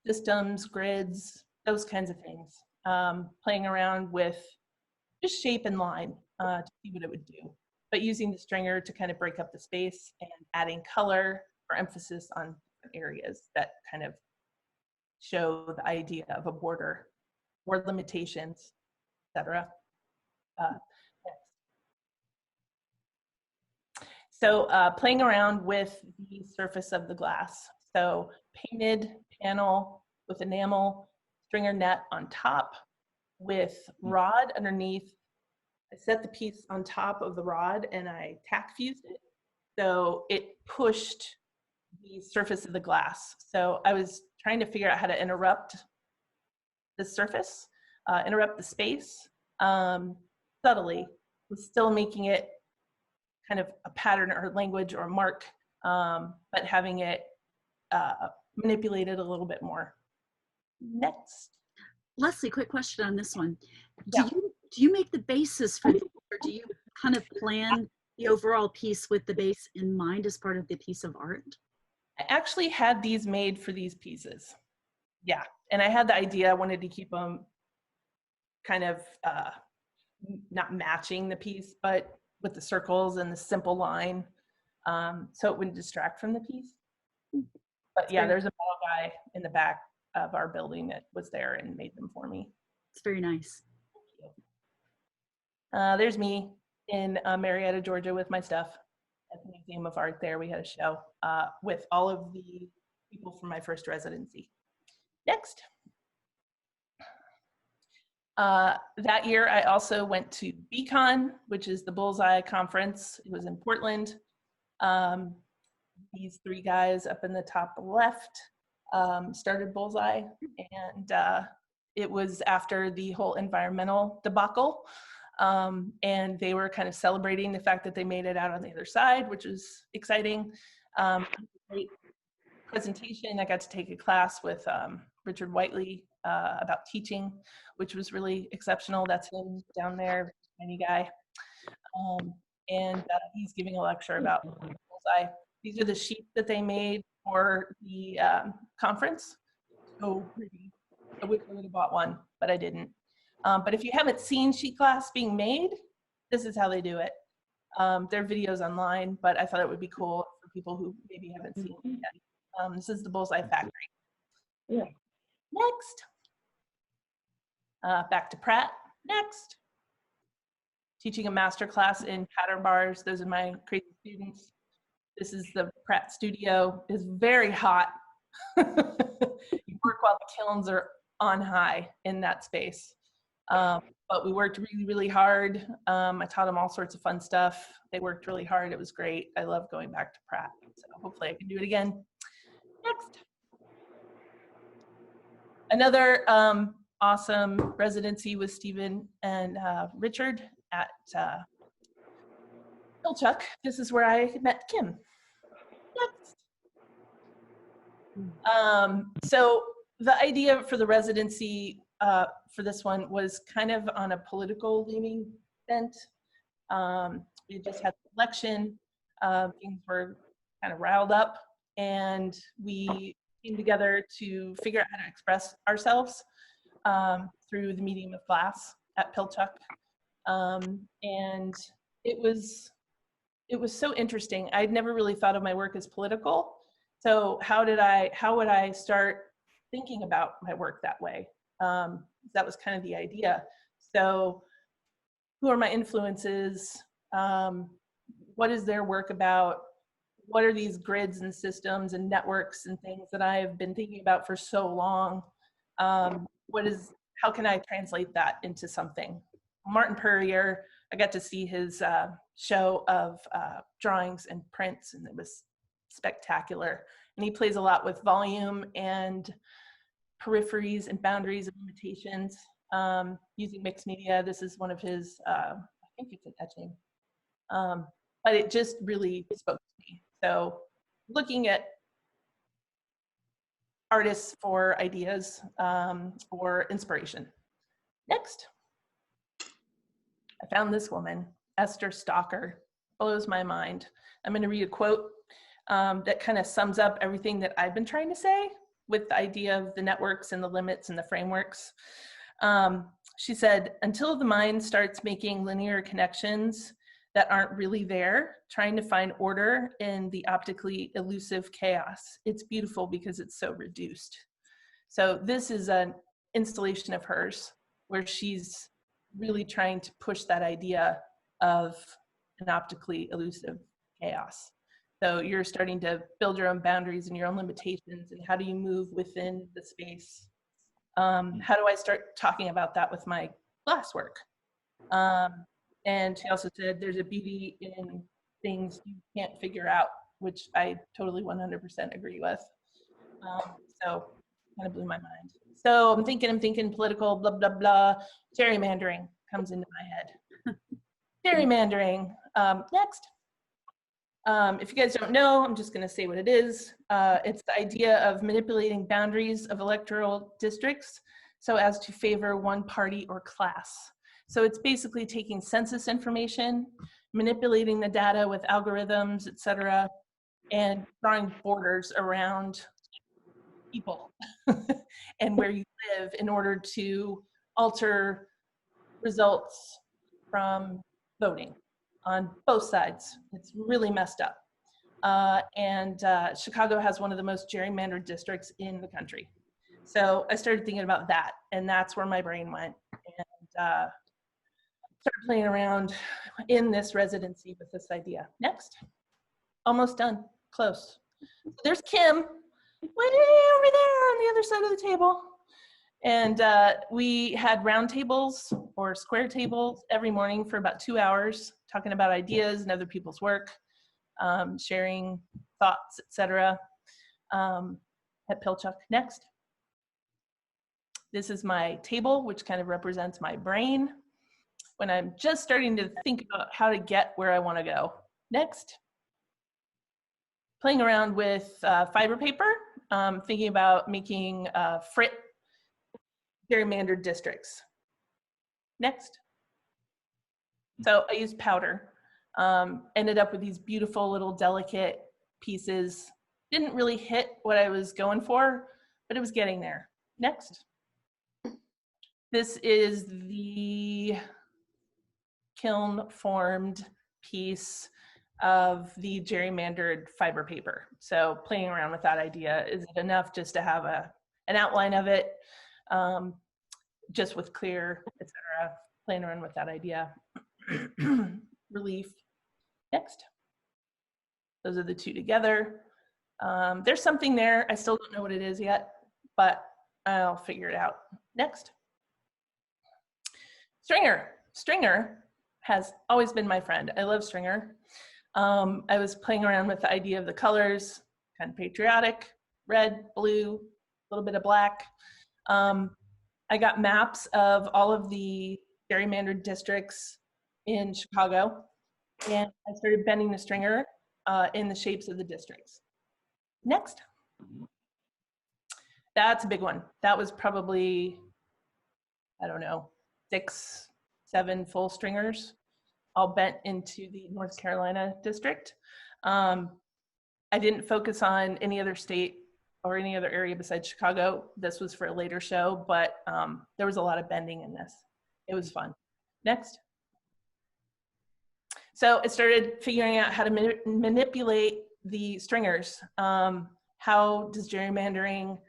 systems, grids, those kinds of things. Playing around with just shape and line to see what it would do, but using the stringer to kind of break up the space and adding color or emphasis on areas that kind of show the idea of a border or limitations, etc. So playing around with the surface of the glass. So painted panel with enamel, stringer net on top with rod underneath. I set the piece on top of the rod and I tack fused it. So it pushed the surface of the glass. So I was trying to figure out how to interrupt the surface, interrupt the space subtly, with still making it kind of a pattern or language or mark, but having it manipulated a little bit more. Next.
Leslie, quick question on this one.
Yeah.
Do you make the basis for these, or do you kind of plan the overall piece with the base in mind as part of the piece of art?
I actually had these made for these pieces. Yeah, and I had the idea, I wanted to keep them kind of not matching the piece, but with the circles and the simple line, so it wouldn't distract from the piece. But yeah, there's a ball guy in the back of our building that was there and made them for me.
It's very nice.
There's me in Marietta, Georgia with my stuff at the Museum of Art there. We had a show with all of the people from my first residency. Next. That year, I also went to BCon, which is the Bullseye Conference. It was in Portland. These three guys up in the top left started Bullseye, and it was after the whole environmental debacle. And they were kind of celebrating the fact that they made it out on the other side, which was exciting. Great presentation. I got to take a class with Richard Whiteley about teaching, which was really exceptional. That's him down there, tiny guy. And he's giving a lecture about Bullseye. These are the sheets that they made for the conference. So pretty. I wish I would have bought one, but I didn't. But if you haven't seen sheet glass being made, this is how they do it. There are videos online, but I thought it would be cool for people who maybe haven't seen it yet. This is the Bullseye factory.
Yeah.
Next. Back to Pratt. Next. Teaching a master class in pattern bars. Those are my crazy students. This is the Pratt studio. It's very hot. You work while the kilns are on high in that space. But we worked really, really hard. I taught them all sorts of fun stuff. They worked really hard. It was great. I love going back to Pratt. So hopefully I can do it again. Next. Another awesome residency with Stephen and Richard at Pilchuck. This is where I met Kim. Next. So the idea for the residency for this one was kind of on a political leaning bent. We just had the election. Things were kind of riled up, and we came together to figure out how to express ourselves through the medium of glass at Pilchuck. And it was so interesting. I'd never really thought of my work as political. So how would I start thinking about my work that way? That was kind of the idea. So who are my influences? What is their work about? What are these grids and systems and networks and things that I have been thinking about for so long? How can I translate that into something? Martin Purrier, I got to see his show of drawings and prints, and it was spectacular. And he plays a lot with volume and peripheries and boundaries and limitations using mixed media. This is one of his, I think it's an etching. But it just really spoke to me. So looking at artists for ideas or inspiration. Next. I found this woman, Esther Stalker. Blows my mind. I'm going to read a quote that kind of sums up everything that I've been trying to say with the idea of the networks and the limits and the frameworks. She said, until the mind starts making linear connections that aren't really there, trying to find order in the optically elusive chaos, it's beautiful because it's so reduced. So this is an installation of hers where she's really trying to push that idea of an optically elusive chaos. So you're starting to build your own boundaries and your own limitations, and how do you move within the space? How do I start talking about that with my glass work? And she also said there's a beauty in things you can't figure out, which I totally 100% agree with. So kind of blew my mind. So I'm thinking political, blah, blah, blah. Gerrymandering comes into my head. Gerrymandering. Next. If you guys don't know, I'm just going to say what it is. It's the idea of manipulating boundaries of electoral districts so as to favor one party or class. So it's basically taking census information, manipulating the data with algorithms, et cetera, and drawing borders around people and where you live in order to alter results from voting on both sides. It's really messed up. And Chicago has one of the most gerrymandered districts in the country. So I started thinking about that, and that's where my brain went. And started playing around in this residency with this idea. Next. Almost done. Close. So there's Kim, way over there on the other side of the table. And we had round tables or square tables every morning for about 2 hours, talking about ideas and other people's work, sharing thoughts, etc. At Pilchuck. Next. This is my table, which kind of represents my brain when I'm just starting to think about how to get where I want to go. Next. Playing around with fiber paper, thinking about making frit gerrymandered districts. Next. So I used powder. Ended up with these beautiful little delicate pieces. Didn't really hit what I was going for, but it was getting there. Next. This is the kiln formed piece of the gerrymandered fiber paper. So playing around with that idea, is it enough just to have an outline of it, just with clear, etc. Playing around with that idea. Relief. Next. Those are the two together. There's something there. I still don't know what it is yet, but I'll figure it out. Next. Stringer. Stringer has always been my friend. I love Stringer. I was playing around with the idea of the colors, kind of patriotic, red, blue, a little bit of black. I got maps of all of the gerrymandered districts in Chicago, and I started bending the stringer in the shapes of the districts. Next. That's a big one. That was probably, I don't know, 6, 7 full stringers, all bent into the North Carolina district. I didn't focus on any other state or any other area besides Chicago. This was for a later show, but there was a lot of bending in this. It was fun. Next. So I started figuring out how to manipulate the stringers. How does gerrymandering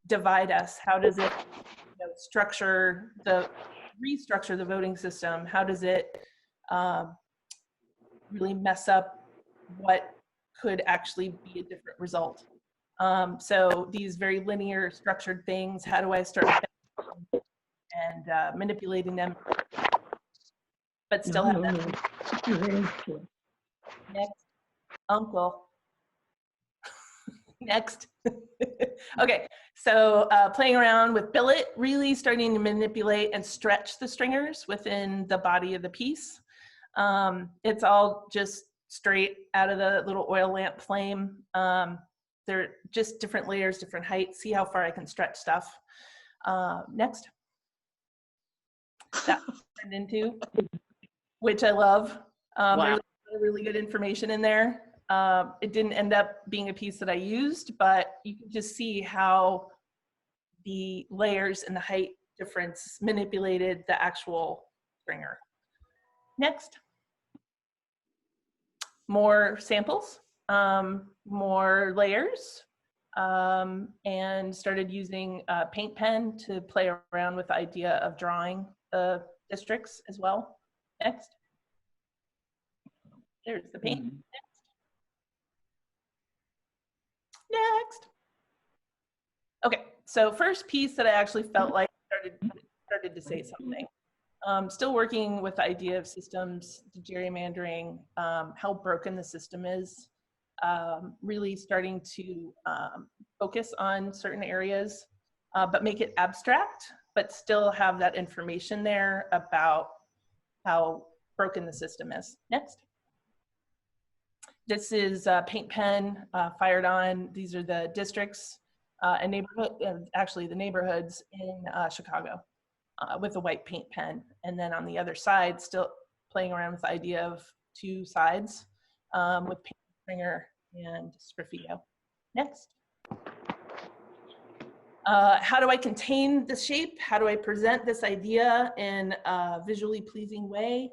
divide us? How does it restructure the voting system? How does it really mess up what could actually be a different result? So these very linear structured things, how do I start and manipulating them, but still have them? Next. Uncle. Next. Okay, so playing around with billet, really starting to manipulate and stretch the stringers within the body of the piece. It's all just straight out of the little oil lamp flame. They're just different layers, different heights. See how far I can stretch stuff. Next. That turned into, which I love.
Wow.
There's really good information in there. It didn't end up being a piece that I used, but you can just see how the layers and the height difference manipulated the actual stringer. Next. More samples, more layers, and started using a paint pen to play around with the idea of drawing the districts as well. Next. There's the paint. Next. Okay, so first piece that I actually felt like started to say something. Still working with the idea of systems, the gerrymandering, how broken the system is, really starting to focus on certain areas, but make it abstract, but still have that information there about how broken the system is. Next. This is a paint pen fired on. These are the districts and actually the neighborhoods in Chicago with a white paint pen. And then on the other side, still playing around with the idea of two sides with paint stringer and sgraffito. Next. How do I contain the shape? How do I present this idea in a visually pleasing way?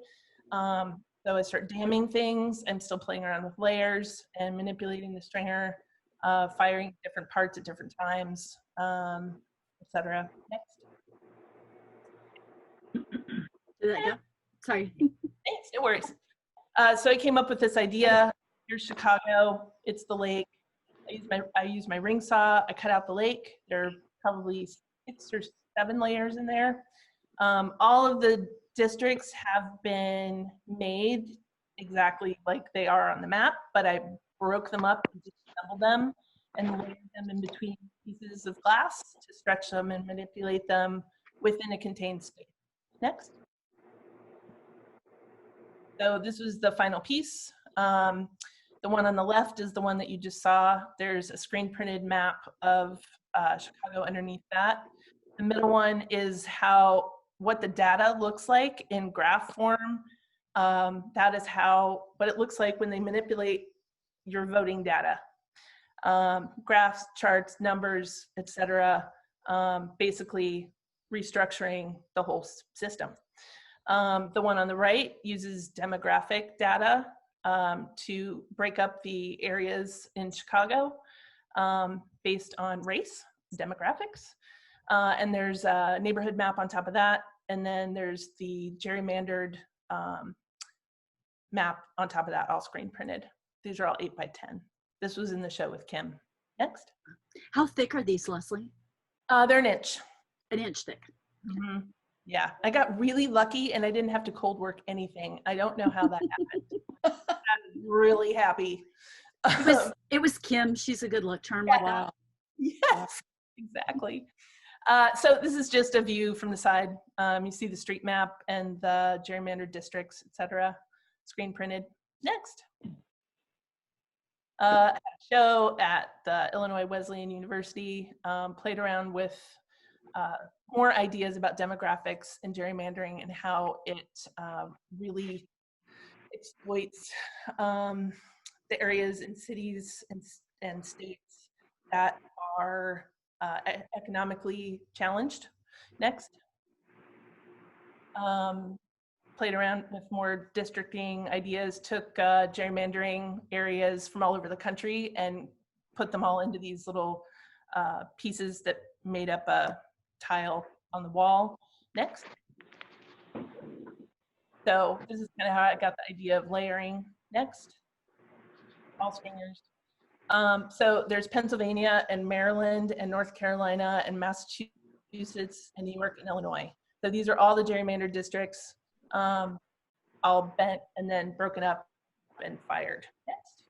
So I start damming things. I'm still playing around with layers and manipulating the stringer, firing different parts at different times, etc. Next.
Did that go? Sorry.
Thanks, no worries. So I came up with this idea. Here's Chicago. It's the lake. I use my ring saw. I cut out the lake. There are probably 6 or 7 layers in there. All of the districts have been made exactly like they are on the map, but I broke them up and disassembled them and layered them in between pieces of glass to stretch them and manipulate them within a contained space. Next. So this was the final piece. The one on the left is the one that you just saw. There's a screen printed map of Chicago underneath that. The middle one is what the data looks like in graph form. That is what it looks like when they manipulate your voting data. Graphs, charts, numbers, etc. Basically restructuring the whole system. The one on the right uses demographic data to break up the areas in Chicago based on race, demographics. And there's a neighborhood map on top of that. And then there's the gerrymandered map on top of that, all screen printed. These are all 8 by 10. This was in the show with Kim. Next.
How thick are these, Leslie?
They're an inch.
An inch thick.
Mm-hmm. Yeah, I got really lucky and I didn't have to cold work anything. I don't know how that happened. I'm really happy.
It was Kim. She's a good luck charm.
Yeah.
Wow.
Yes, exactly. So this is just a view from the side. You see the street map and the gerrymandered districts, etc. Screen printed. Next. A show at the Illinois Wesleyan University, played around with more ideas about demographics and gerrymandering and how it really exploits the areas in cities and states that are economically challenged. Next. Played around with more districting ideas, took gerrymandering areas from all over the country and put them all into these little pieces that made up a tile on the wall. Next. So this is kind of how I got the idea of layering. Next. All stringers. So there's Pennsylvania and Maryland and North Carolina and Massachusetts and New York and Illinois. So these are all the gerrymandered districts, all bent and then broken up and fired. Next.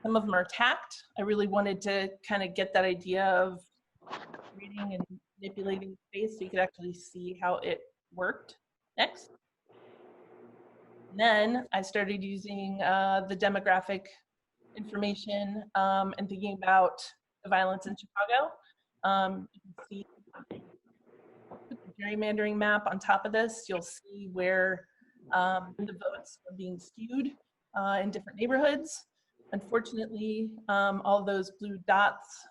Some of them are tacked. I really wanted to kind of get that idea of reading and manipulating space so you could actually see how it worked. Next. And then I started using the demographic information and thinking about the violence in Chicago. You can see the gerrymandering map on top of this. You'll see where the votes are being skewed. in different neighborhoods. Unfortunately, all those blue dots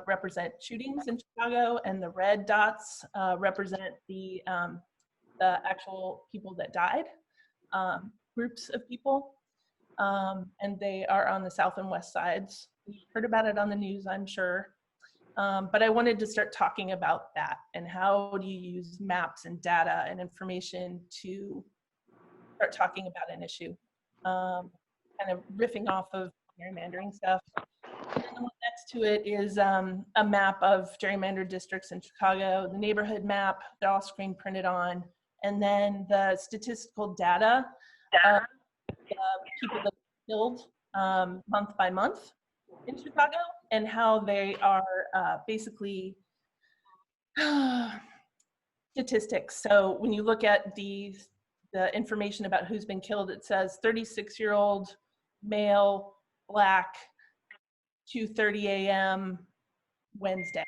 represent shootings in Chicago, and the red dots represent the actual people that died, groups of people, and they are on the south and west sides. You've heard about it on the news, I'm sure. But I wanted to start talking about that and how do you use maps and data and information to start talking about an issue, kind of riffing off of gerrymandering stuff. And then the one next to it is a map of gerrymandered districts in Chicago, the neighborhood map, they're all screen printed on, and then the statistical data of the people that are killed month by month in Chicago, and how they are basically statistics. So when you look at the information about who's been killed, it says 36-year-old male, black, 2:30 a.m. Wednesday.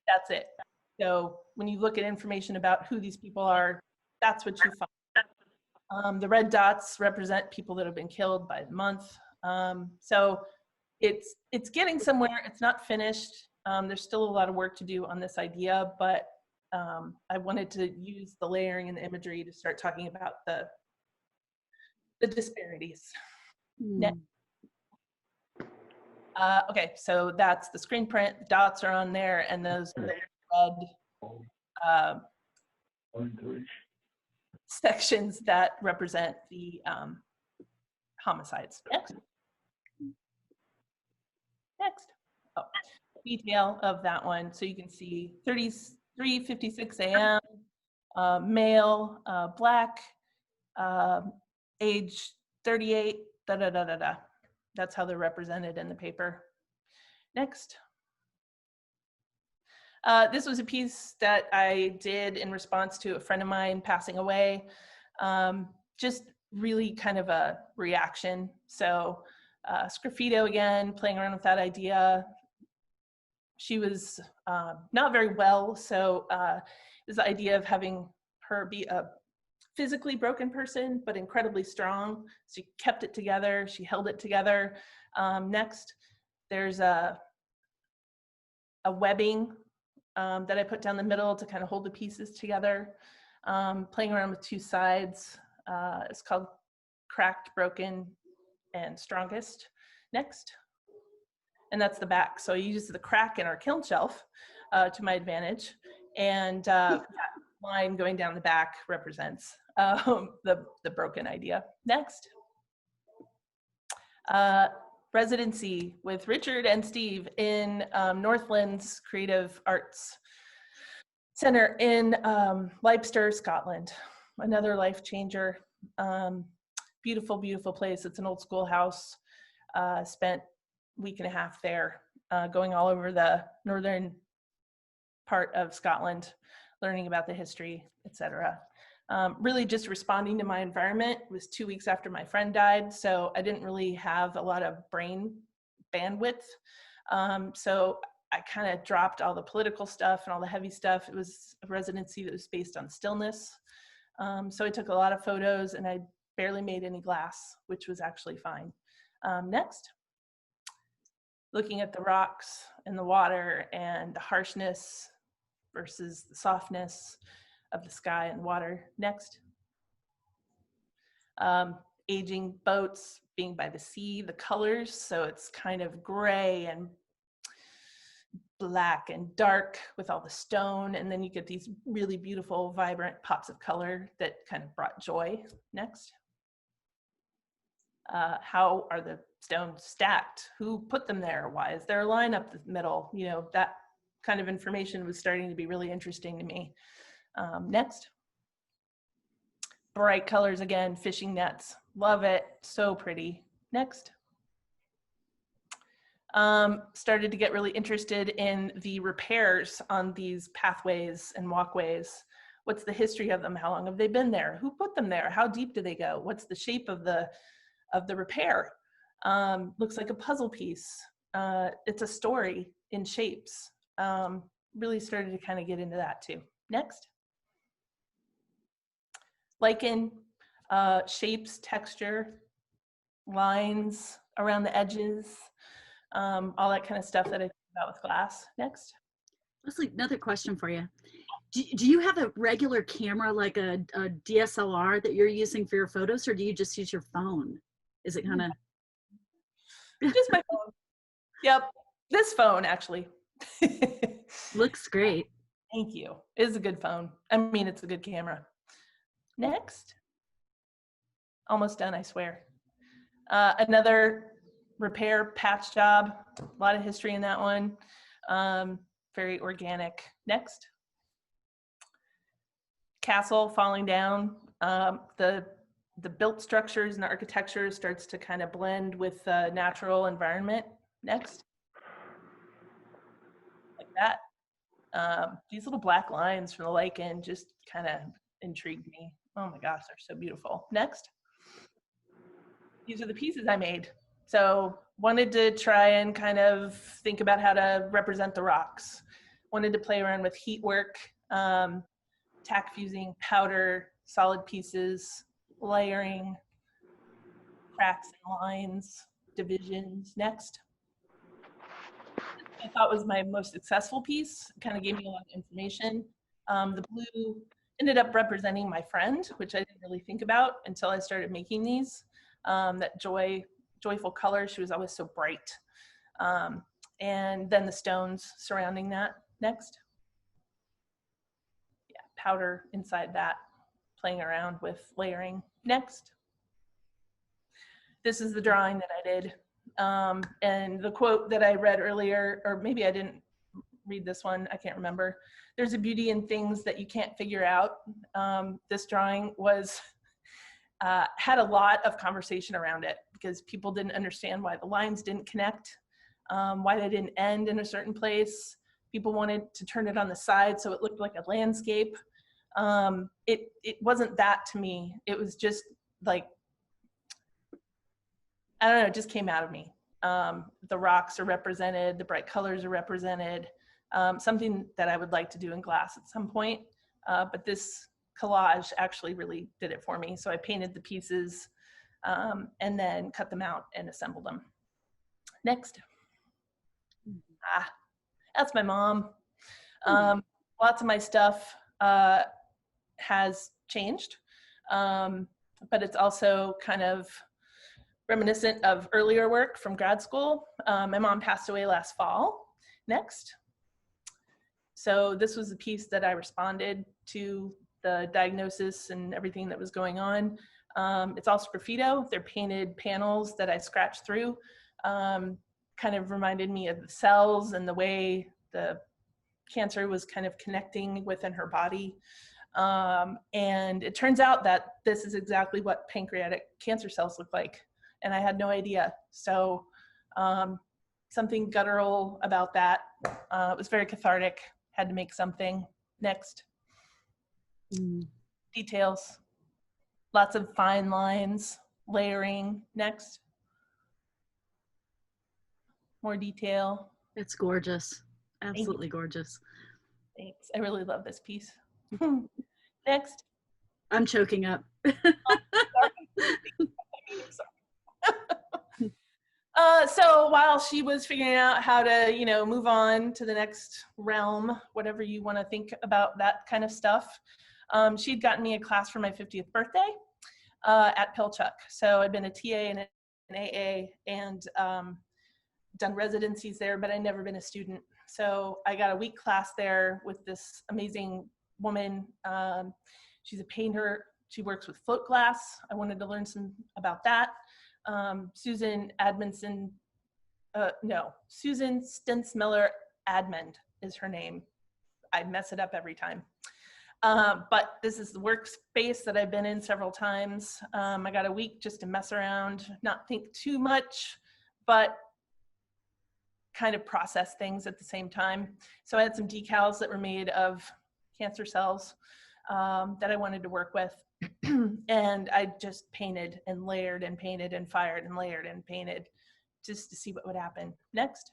That's it. So when you look at information about who these people are, that's what you find. The red dots represent people that have been killed by the month. So it's getting somewhere. It's not finished. There's still a lot of work to do on this idea, but I wanted to use the layering and the imagery to start talking about the disparities. Next. Okay, so that's the screen print. The dots are on there, and those are the red sections that represent the homicides. Next. Oh, detail of that one. So you can see 33:56 a.m. Male, black, age 38. Da da da da da. That's how they're represented in the paper. Next. This was a piece that I did in response to a friend of mine passing away. Just really kind of a reaction. So Sgraffito again, playing around with that idea. She was not very well, so this idea of having her be a physically broken person, but incredibly strong. She kept it together, she held it together. Next, there's a webbing that I put down the middle to kind of hold the pieces together. Playing around with two sides. It's called Cracked, Broken, and Strongest. Next. And that's the back. So I used the crack in our kiln shelf to my advantage. And that line going down the back represents the broken idea. Next. Residency with Richard and Steve in Northland's Creative Arts Center in Leicester, Scotland. Another life changer. Beautiful, beautiful place. It's an old schoolhouse. Spent a week and a half there, going all over the northern part of Scotland, learning about the history, etc. Really just responding to my environment. It was 2 weeks after my friend died, so I didn't really have a lot of brain bandwidth. So I kind of dropped all the political stuff and all the heavy stuff. It was a residency that was based on stillness. So I took a lot of photos and I barely made any glass, which was actually fine. Next. Looking at the rocks and the water and the harshness versus the softness of the sky and water. Next. Aging boats, being by the sea, the colors, so it's kind of gray and black and dark with all the stone, and then you get these really beautiful, vibrant pops of color that kind of brought joy. Next. How are the stones stacked? Who put them there? Why is there a line up the middle? You know, that kind of information was starting to be really interesting to me. Next. Bright colors again, fishing nets. Love it, so pretty. Next. Started to get really interested in the repairs on these pathways and walkways. What's the history of them? How long have they been there? Who put them there? How deep do they go? What's the shape of the repair? Looks like a puzzle piece. It's a story in shapes. Really started to kind of get into that too. Next. Lichen, shapes, texture, lines around the edges, all that kind of stuff that I think about with glass. Next.
Leslie, another question for you. Do you have a regular camera, like a DSLR that you're using for your photos, or do you just use your phone? Is it kind of?
Just my phone. Yep. This phone, actually.
Looks great.
Thank you. It is a good phone. I mean, it's a good camera. Next. Almost done, I swear. Another repair patch job. A lot of history in that one. Very organic. Next. Castle falling down. The built structures and the architecture starts to kind of blend with the natural environment. Next. Like that. These little black lines from the lichen just kind of intrigued me. Oh my gosh, they're so beautiful. Next. These are the pieces I made. So wanted to try and kind of think about how to represent the rocks. Wanted to play around with heat work, tack fusing, powder, solid pieces, layering, cracks and lines, divisions. Next. I thought was my most successful piece. It kind of gave me a lot of information. The blue ended up representing my friend, which I didn't really think about until I started making these. That joyful color, she was always so bright. And then the stones surrounding that. Next. Yeah, powder inside that, playing around with layering. Next. This is the drawing that I did. And the quote that I read earlier, or maybe I didn't read this one, I can't remember. There's a beauty in things that you can't figure out. This drawing was, had a lot of conversation around it because people didn't understand why the lines didn't connect, why they didn't end in a certain place. People wanted to turn it on the side so it looked like a landscape. It wasn't that to me. It was just like, I don't know, it just came out of me. The rocks are represented, the bright colors are represented, something that I would like to do in glass at some point. But this collage actually really did it for me. So I painted the pieces and then cut them out and assembled them. Next. That's my mom. Lots of my stuff has changed, but it's also kind of reminiscent of earlier work from grad school. My mom passed away last fall. Next. So this was a piece that I responded to the diagnosis and everything that was going on. It's all sgraffito. They're painted panels that I scratched through. Kind of reminded me of the cells and the way the cancer was kind of connecting within her body. And it turns out that this is exactly what pancreatic cancer cells look like. And I had no idea. So something guttural about that. It was very cathartic. Had to make something. Next. Details. Lots of fine lines, layering. Next. More detail.
It's gorgeous. Absolutely gorgeous.
Thanks. I really love this piece. Next.
I'm choking up.
So while she was figuring out how to, move on to the next realm, whatever you want to think about that kind of stuff, she'd gotten me a class for my 50th birthday at Pilchuck. So I'd been a TA and an AA and done residencies there, but I'd never been a student. So I got a week class there with this amazing woman. She's a painter. She works with float glass. I wanted to learn some about that. Susan Stensmiller Admond is her name. I mess it up every time. But this is the workspace that I've been in several times. I got a week just to mess around, not think too much, but kind of process things at the same time. So I had some decals that were made of cancer cells that I wanted to work with. And I just painted and layered and painted and fired and layered and painted just to see what would happen. Next.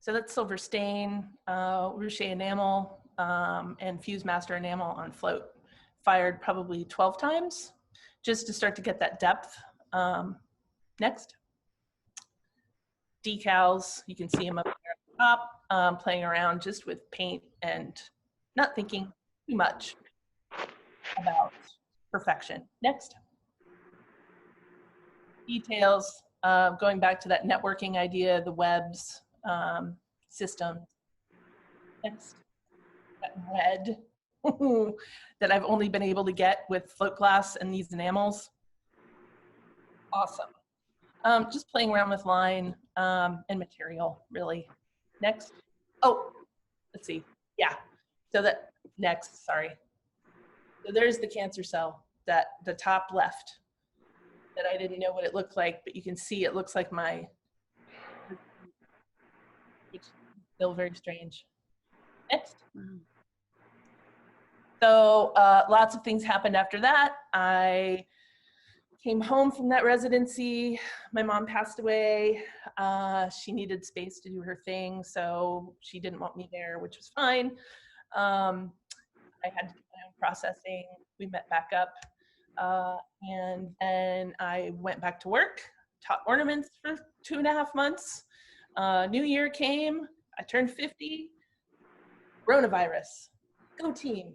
So that's silver stain, ruche enamel, and fuse master enamel on float. Fired probably 12 times. just to start to get that depth. Next. Decals, you can see them up there at the top, playing around just with paint and not thinking too much about perfection. Next. Details, going back to that networking idea, the webs, systems. Next. That red that I've only been able to get with float glass and these enamels. Awesome. Just playing around with line and material, really. Next. Oh, let's see. Yeah. So that next, sorry. So there's the cancer cell, that the top left, that I didn't know what it looked like, but you can see it looks like my, which is still very strange. Next. So lots of things happened after that. I came home from that residency. My mom passed away. She needed space to do her thing, so she didn't want me there, which was fine. I had to do my own processing. We met back up. And then I went back to work, taught ornaments for 2.5 months. New Year came, I turned 50, coronavirus, go team.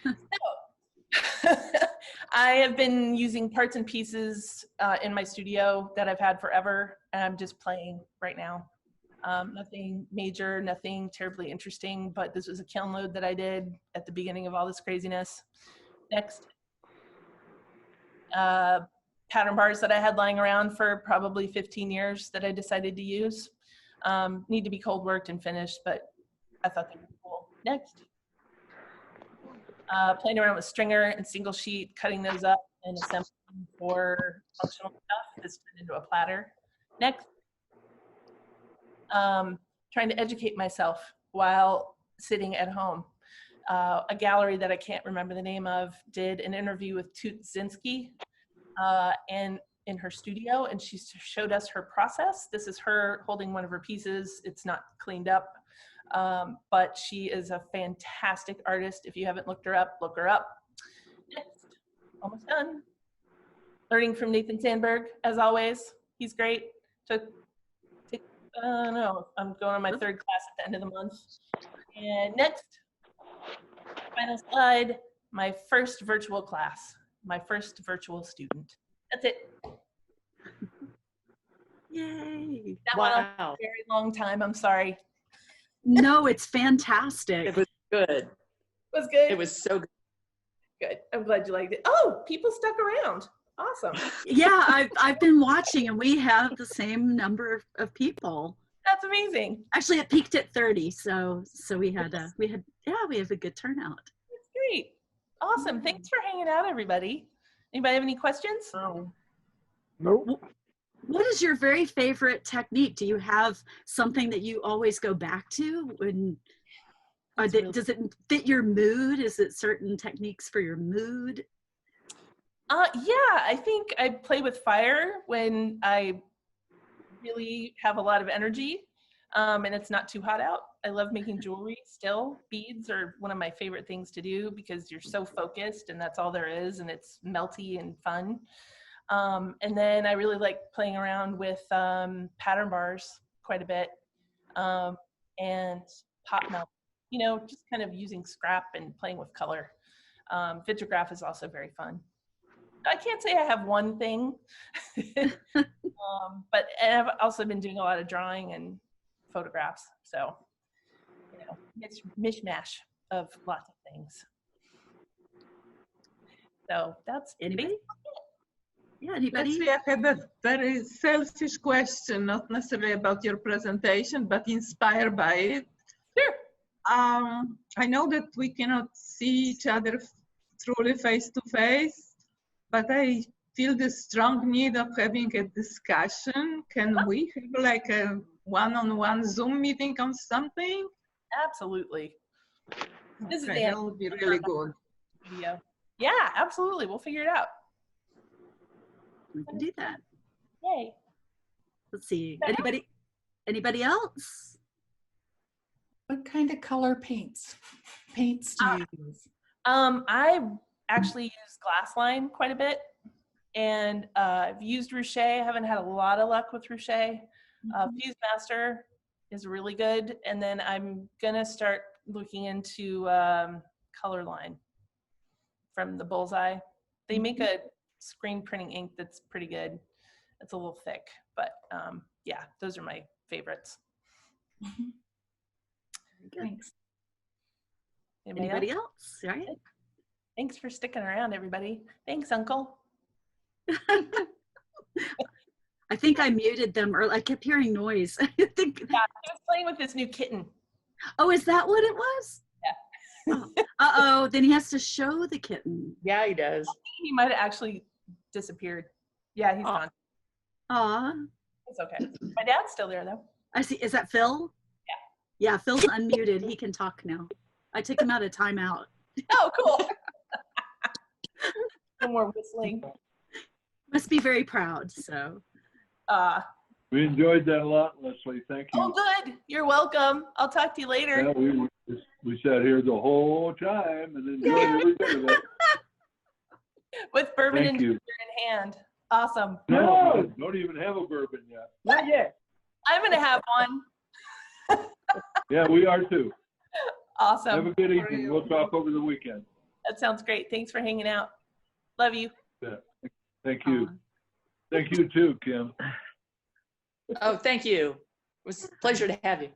So, I have been using parts and pieces in my studio that I've had forever, and I'm just playing right now. Nothing major, nothing terribly interesting, but this was a kiln load that I did at the beginning of all this craziness. Next. Pattern bars that I had lying around for probably 15 years that I decided to use. Need to be cold worked and finished, but I thought they were cool. Next. Playing around with stringer and single sheet, cutting those up and assembling for functional stuff. This turned into a platter. Next. Trying to educate myself while sitting at home. A gallery that I can't remember the name of did an interview with Toot Zinski and in her studio, and she showed us her process. This is her holding one of her pieces. It's not cleaned up, but she is a fantastic artist. If you haven't looked her up, look her up. Next, almost done. Learning from Nathan Sandberg, as always. He's great. No, I'm going on my 3rd class at the end of the month. And next, final slide, my first virtual class, my first virtual student. That's it.
Yay.
That went on for a very long time, I'm sorry.
No, it's fantastic.
It was good.
It was good?
It was so good.
Good, I'm glad you liked it. Oh, people stuck around. Awesome.
Yeah, I've been watching, and we have the same number of people.
That's amazing.
Actually, it peaked at 30, so we had a good turnout.
That's great. Awesome. Thanks for hanging out, everybody. Anybody have any questions?
Nope.
What is your very favorite technique? Do you have something that you always go back to? Does it fit your mood? Is it certain techniques for your mood?
Yeah, I think I play with fire when I really have a lot of energy and it's not too hot out. I love making jewelry still. Beads are one of my favorite things to do because you're so focused and that's all there is, and it's melty and fun. And then I really like playing around with pattern bars quite a bit and pot melt, just kind of using scrap and playing with color. Vitrograph is also very fun. I can't say I have one thing, but I've also been doing a lot of drawing and photographs. So, it's mishmash of lots of things. So that's
anybody? Yeah, anybody?
Actually, I have a very selfish question, not necessarily about your presentation, but inspired by it.
Sure.
I know that we cannot see each other truly face to face, but I feel the strong need of having a discussion. Can we have like a one-on-one Zoom meeting on something?
Absolutely. This
Okay, that would be really good.
Video. Yeah, absolutely. We'll figure it out.
We can do that.
Yay.
Let's see. Anybody else?
What kind of color paints do you use?
I actually use glass line quite a bit. And I've used Ruche. I haven't had a lot of luck with Ruche. Fuse Master is really good. And then I'm going to start looking into Colorline from the Bullseye. They make a screen printing ink that's pretty good. It's a little thick, but yeah, those are my favorites.
Thanks.
Anybody else? Right?
Thanks for sticking around, everybody. Thanks, Uncle.
I think I muted them, or I kept hearing noise. I think.
Yeah, he was playing with his new kitten.
Oh, is that what it was?
Yeah.
Uh-oh, then he has to show the kitten.
Yeah, he does.
He might have actually disappeared. Yeah, he's gone.
Aw.
It's okay. My dad's still there, though.
I see. Is that Phil? Yeah. Yeah, Phil's unmuted. He can talk now. I took him out of timeout.
Oh, cool. No more whistling.
Must be very proud, so.
We enjoyed that a lot, Leslie. Thank you.
Oh, good. You're welcome. I'll talk to you later.
Yeah, we sat here the whole time and enjoyed every bit of it.
With bourbon
Thank
and
you.
ginger in hand. Awesome.
No, don't even have a bourbon yet.
Not yet.
I'm going to have one.
Yeah, we are too.
Awesome.
Have a good evening. We'll talk over the weekend.
That sounds great. Thanks for hanging out. Love you.
Yeah. Thank you. Thank you too, Kim.
Oh, thank you. It was a pleasure to have you.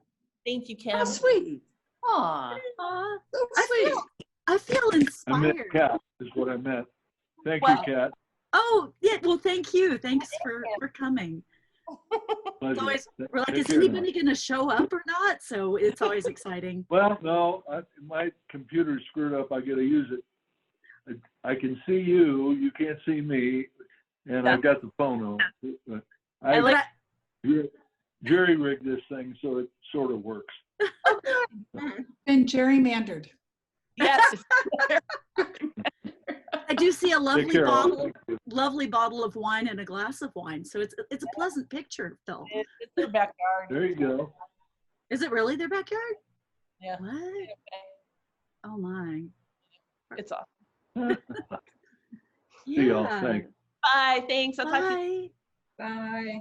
Thank you, Kim.
How sweet. Aw,
Aw,
so sweet.
I feel
I meant
inspired.
Kat is what I meant. Thank
What?
you, Kat.
Oh, yeah, well, thank you. Thanks for coming.
Pleasure.
Always, we're like,
Take
is
care now.
anybody going to show up or not? So it's always exciting.
Well, no, my computer's screwed up. I got to use it. I can see you. You can't see me. And I've got the phone on.
I like
jury rigged this thing so it sort of works.
Been gerrymandered.
yes.
I do see a
Take care. Thank you.
lovely bottle of wine and a glass of wine. So it's a pleasant picture, Phil.
It's their backyard.
There you go.
Is it really their backyard?
Yeah.
What? Oh my.
It's awesome.
See y'all. Thanks.
Bye. Thanks. I'll talk to you.
Bye.
Bye.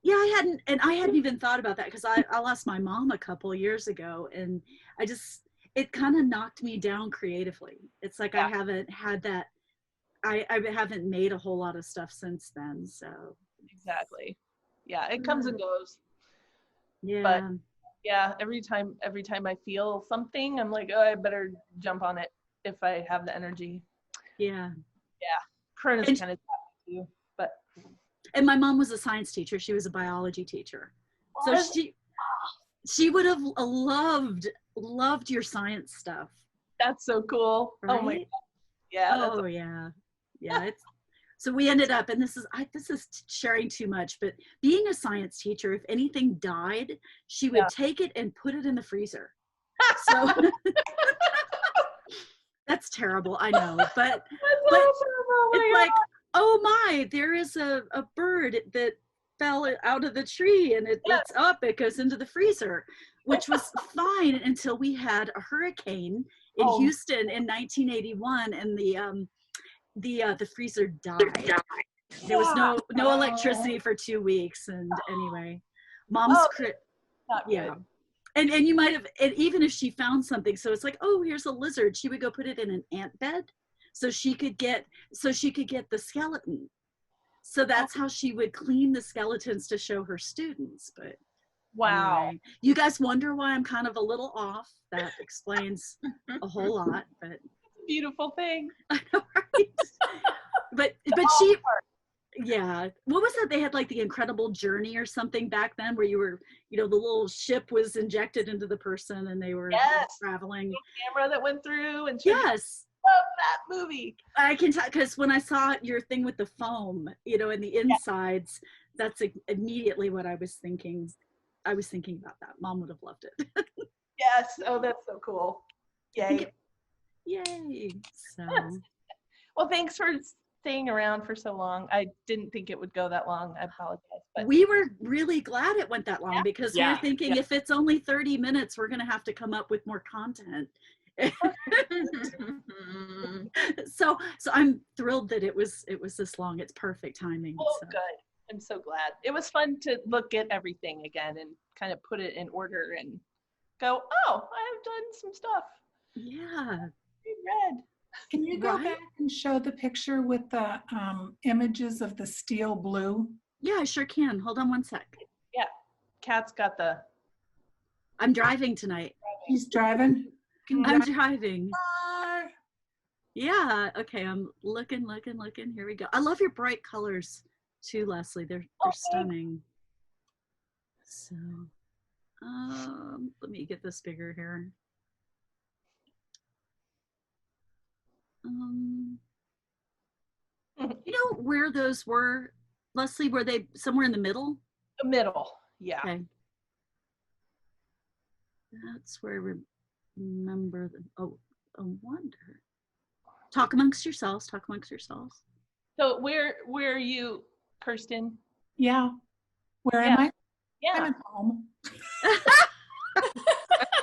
Yeah, I hadn't even thought about that because I lost my mom a couple years ago, and it kind of knocked me down creatively. It's like I haven't had that. I haven't made a whole lot of stuff since then. So
Exactly. Yeah, it comes and goes.
yeah,
Yeah, every time I feel something, I'm like, oh, I better jump on it if I have the energy.
yeah.
Kern is
And-
kind of too, but
And my mom was a science teacher. She was a biology teacher. So she would have loved your science stuff.
that's so cool.
Right?
Oh my God. Yeah. That's
Oh yeah. Yeah. So we ended up, and this is sharing too much, but being a science teacher, if anything died, she would take it and put it in the freezer. So that's terrible, I know, but it's like, oh my, there is a bird that fell out of the tree and it's up, it goes into the freezer, which was fine until we had a hurricane in Houston in 1981, and the freezer died. There was no electricity for 2 weeks, and anyway, mom's
not
yeah.
good.
And you might have, and even if she found something, so it's like, oh, here's a lizard, she would go put it in an ant bed so she could get the skeleton. So that's how she would clean the skeletons to show her students. But
Wow.
anyway, you guys wonder why I'm kind of a little off. That explains a whole lot, but
Beautiful thing.
I know, right? But she, yeah. What was that? They had like the Incredible Journey or something back then, where you were, the little ship was injected into the person and they were traveling.
The camera that went through and
Yes.
love that movie.
I can tell, because when I saw your thing with the foam, and the insides, that's immediately what I was thinking. I was thinking about that. Mom would have loved it.
Yes. Oh, that's so cool. Yay.
Yay. So.
Well, thanks for staying around for so long. I didn't think it would go that long. I apologize. But
We were really glad it went that long because we were thinking if it's only 30 minutes, we're going to have to come up with more content. So I'm thrilled that it was this long. It's perfect timing.
Oh,
so.
good. I'm so glad. It was fun to look at everything again and kind of put it in order and go, oh, I've done some stuff.
Yeah.
Read.
Can you go
Right?
back and show the picture with the images of the steel blue?
Yeah, I sure can. Hold on one sec.
Yeah. Kat's got the.
I'm driving tonight.
He's driving. Can you
I'm
drive?
driving. Yeah. Okay. I'm looking. Here we go. I love your bright colors too, Leslie. They're stunning. So, let me get this bigger here. You know where those were, Leslie? Were they somewhere in the middle?
The middle. Yeah.
Okay. That's where I remember them. Oh, I wonder. Talk amongst yourselves.
So where are you, Kirsten?
Yeah. Where am I?
Yeah.
I'm at home.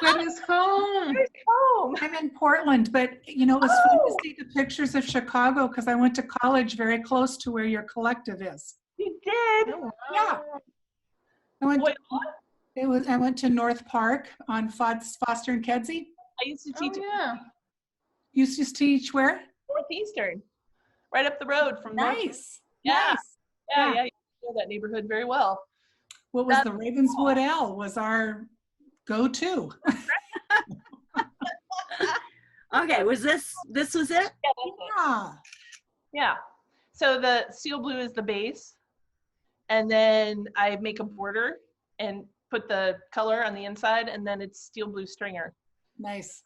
Where is home?
Where's home?
I'm in Portland, but it was fun to see the pictures of Chicago because I went to college very close to where your collective is.
You did?
Yeah. I went
Wait,
to, I went to North Park on Foster and Kedzie.
I used to teach
Oh, yeah.
You used to teach where?
Northeastern, right up the road from
Nice.
Yeah.
Nice.
Yeah. You know that neighborhood very well.
What was
That's
the Ravenswood L was our go-to.
Okay, this was it?
Yeah.
Yeah. So the steel blue is the base, and then I make a border and put the color on the inside, and then it's steel blue stringer.
Nice.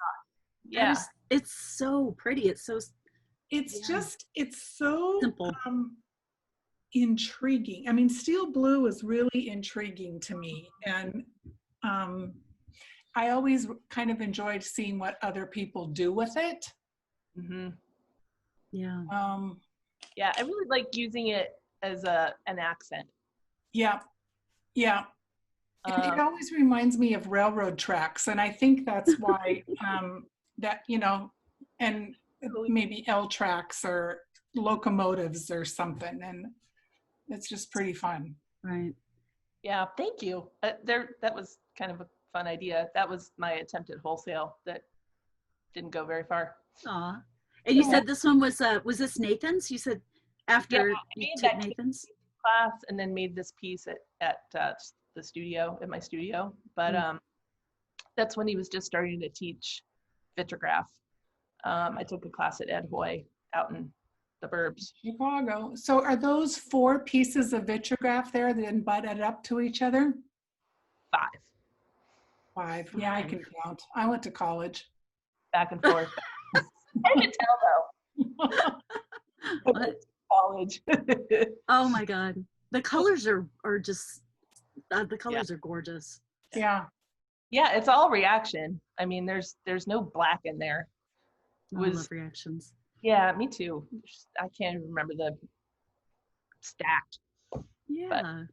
Yeah.
It's so pretty. It's so
It's so
simple.
Intriguing. I mean, steel blue is really intriguing to me, and I always kind of enjoyed seeing what other people do with it.
Mm-hmm.
Yeah.
Yeah, I really like using it as an accent.
Yeah. It always reminds me of railroad tracks, and I think that's why that and maybe L tracks or locomotives or something, and it's just pretty fun.
Right.
Yeah, thank you. That was kind of a fun idea. That was my attempt at wholesale that didn't go very far.
Aw. And you said this one was this Nathan's? You said after you took Nathan's?
Class and then made this piece at the studio, at my studio. But that's when he was just starting to teach vitrograph. I took a class at Ed Hoy out in the burbs.
Chicago. So are those 4 pieces of vitrograph there that butted up to each other? 5. Yeah, I can count. I went to college.
Back and forth. I can tell though. College.
Oh my God. The colors are just, the colors are gorgeous.
Yeah.
Yeah, it's all reaction. I mean, there's no black in there.
I love reactions.
Yeah, me too. I can't even remember the stacked.
Yeah.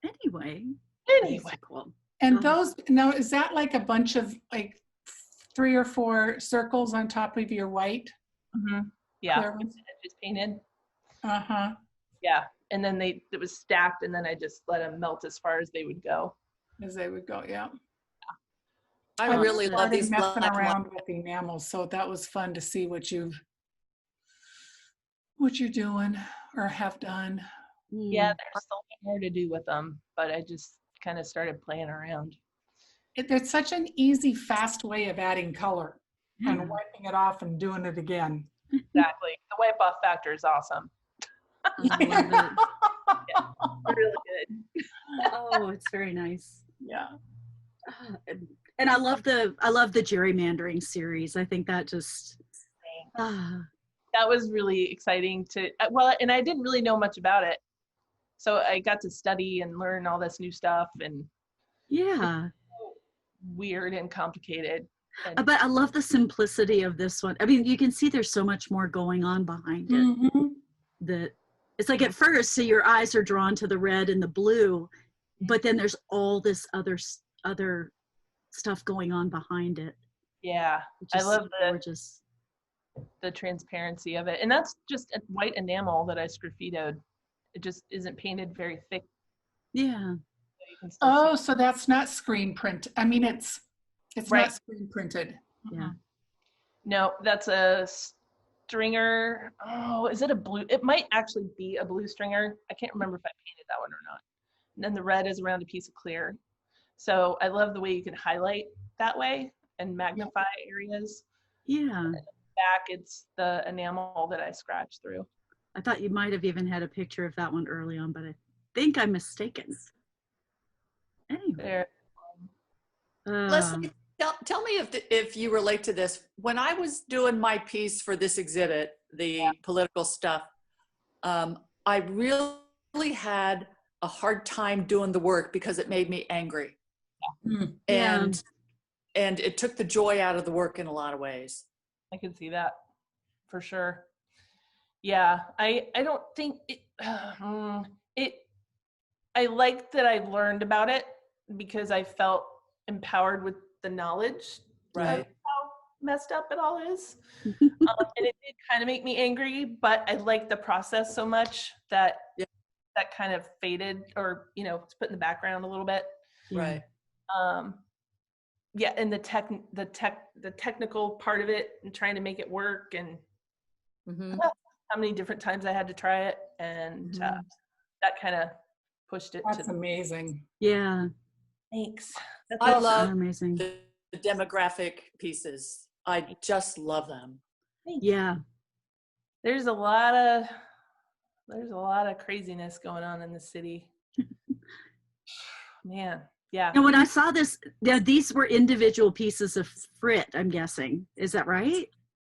Anyway.
Anyway.
So cool.
And those, now, is that like a bunch of like 3 or 4 circles on top of your white?
Mm-hmm. Yeah,
Clear ones?
just painted.
Uh-huh.
Yeah, and then it was stacked, and then I just let them melt as far as they would go.
As they would go, yeah.
I really love these
messing
black and
around
white.
with enamels, so that was fun to see what you're doing or have done.
Yeah, there's so much more to do with them, but I just kind of started playing around.
There's such an easy, fast way of adding color and
Yeah.
wiping it off and doing it again.
Exactly. The wipe off factor is awesome.
I love it.
Really good.
Oh, it's very nice.
Yeah.
And I love the gerrymandering series. I think that just
That was really exciting and I didn't really know much about it. So I got to study and learn all this new stuff, and
yeah.
weird and complicated.
But I love the simplicity of this one. I mean, you can see there's so much more going on behind it.
Mm-hmm.
That it's like at first, so your eyes are drawn to the red and the blue, but then there's all this other stuff going on behind it.
Yeah, I love
gorgeous.
the transparency of it. And that's just a white enamel that I sgraffitoed. It just isn't painted very thick.
Yeah.
You can still see
Oh,
it.
so that's not screen print. I mean, it's
Right.
not screen printed.
Yeah.
No, that's a stringer. Oh, is it a blue? It might actually be a blue stringer. I can't remember if I painted that one or not. And then the red is around a piece of clear. So I love the way you can highlight that way and magnify areas.
Yeah.
Back, it's the enamel that I scratched through.
I thought you might have even had a picture of that one early on, but I think I'm mistaken. Anyway.
There.
Leslie, tell me if you relate to this. When I was doing my piece for this exhibit, the political stuff, I really had a hard time doing the work because it made me angry.
Yeah.
And it took the joy out of the work in a lot of ways.
I can see that for sure. Yeah, I don't think it, I liked that I learned about it because I felt empowered with the knowledge of
Right.
how messed up it all is. And it did kind of make me angry, but I liked the process so much that that kind of faded, or, you know, it's put in the background a little bit.
Right.
Yeah, and the technical part of it and trying to make it work, and how many different times I had to try it, and that kind of pushed it.
That's amazing.
Yeah.
Thanks.
I love
amazing.
the demographic pieces. I just love them.
Yeah.
There's a lot of craziness going on in the city. Man, yeah.
And when I saw this, these were individual pieces of frit, I'm guessing. Is that right?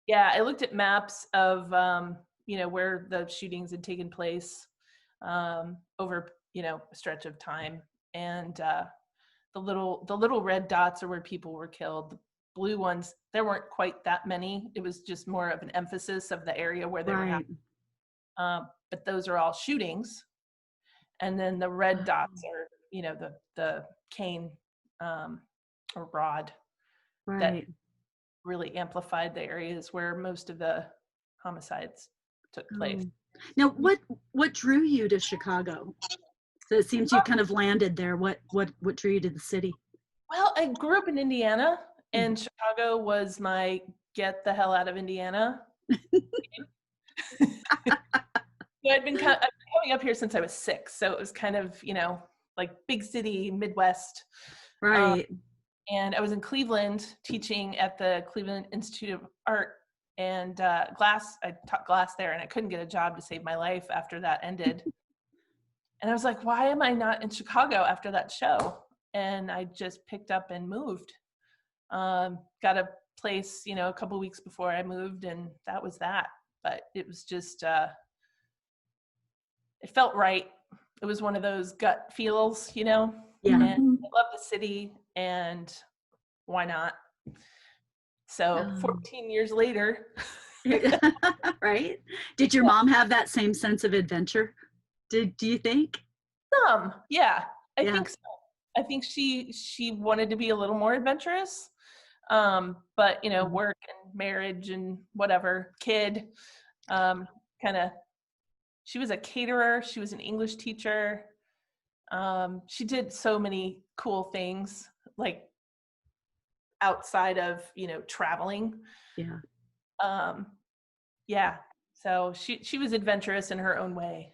Yeah, I looked at maps of you know, where the shootings had taken place over, you know, a stretch of time, and the little red dots are where people were killed. The blue ones, there weren't quite that many. It was just more of an emphasis of the area where they were happening. But those are all shootings, and then the red dots are, you know, the cane or rod that really amplified the areas where most of the homicides took place.
Now, what drew you to Chicago? So it seems you kind of landed there. What drew you to the city?
Well, I grew up in Indiana, and Chicago was my get the hell out of Indiana. I've been coming up here since I was 6, so it was kind of, you know, like big city, Midwest.
Right.
And I was in Cleveland teaching at the Cleveland Institute of Art, and I taught glass there, and I couldn't get a job to save my life after that ended. And I was like, why am I not in Chicago after that show? And I just picked up and moved. Got a place, you know, a couple weeks before I moved, and that was that. But it was just, it felt right. It was one of those gut feels, you know?
Yeah.
And I love the city, and why not? So 14 years later.
Right? Did your mom have that same sense of adventure? Do you think?
Yeah, I think so. I think she wanted to be a little more adventurous. But, you know, work and marriage and whatever, kid, kind of, she was a caterer. She was an English teacher. She did so many cool things, like outside of, you know, traveling.
Yeah.
Yeah. So she was adventurous in her own way.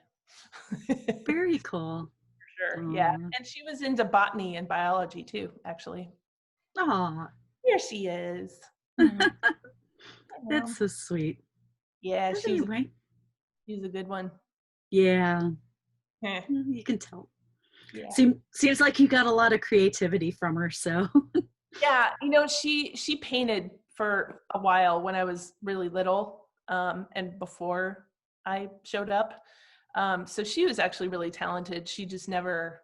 Very cool.
For sure. Yeah. And she was into botany and biology too, actually.
Oh,
Here she is.
that's so sweet.
Yeah, she's a good one.
Yeah. You can tell.
Yeah.
Seems like you got a lot of creativity from her, so.
Yeah, you know, she painted for a while when I was really little, and before I showed up. So she was actually really talented. She just never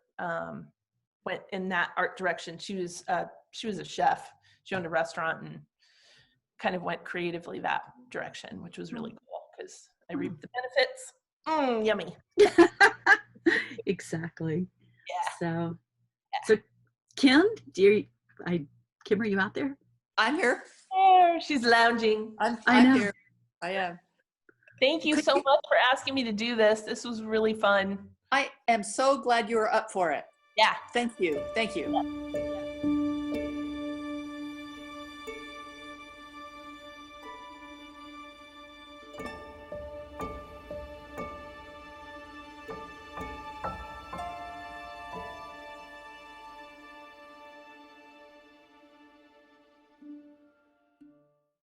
went in that art direction. She was a chef. She owned a restaurant and kind of went creatively that direction, which was really cool because I reaped the benefits. Yummy.
Exactly.
Yeah.
So Kim, Kim, are you out there?
I'm here.
Oh, she's lounging.
I'm
know.
here. I am.
Thank you so much for asking me to do this. This was really fun.
I am so glad you were up for it.
Yeah.
Thank you. Thank you.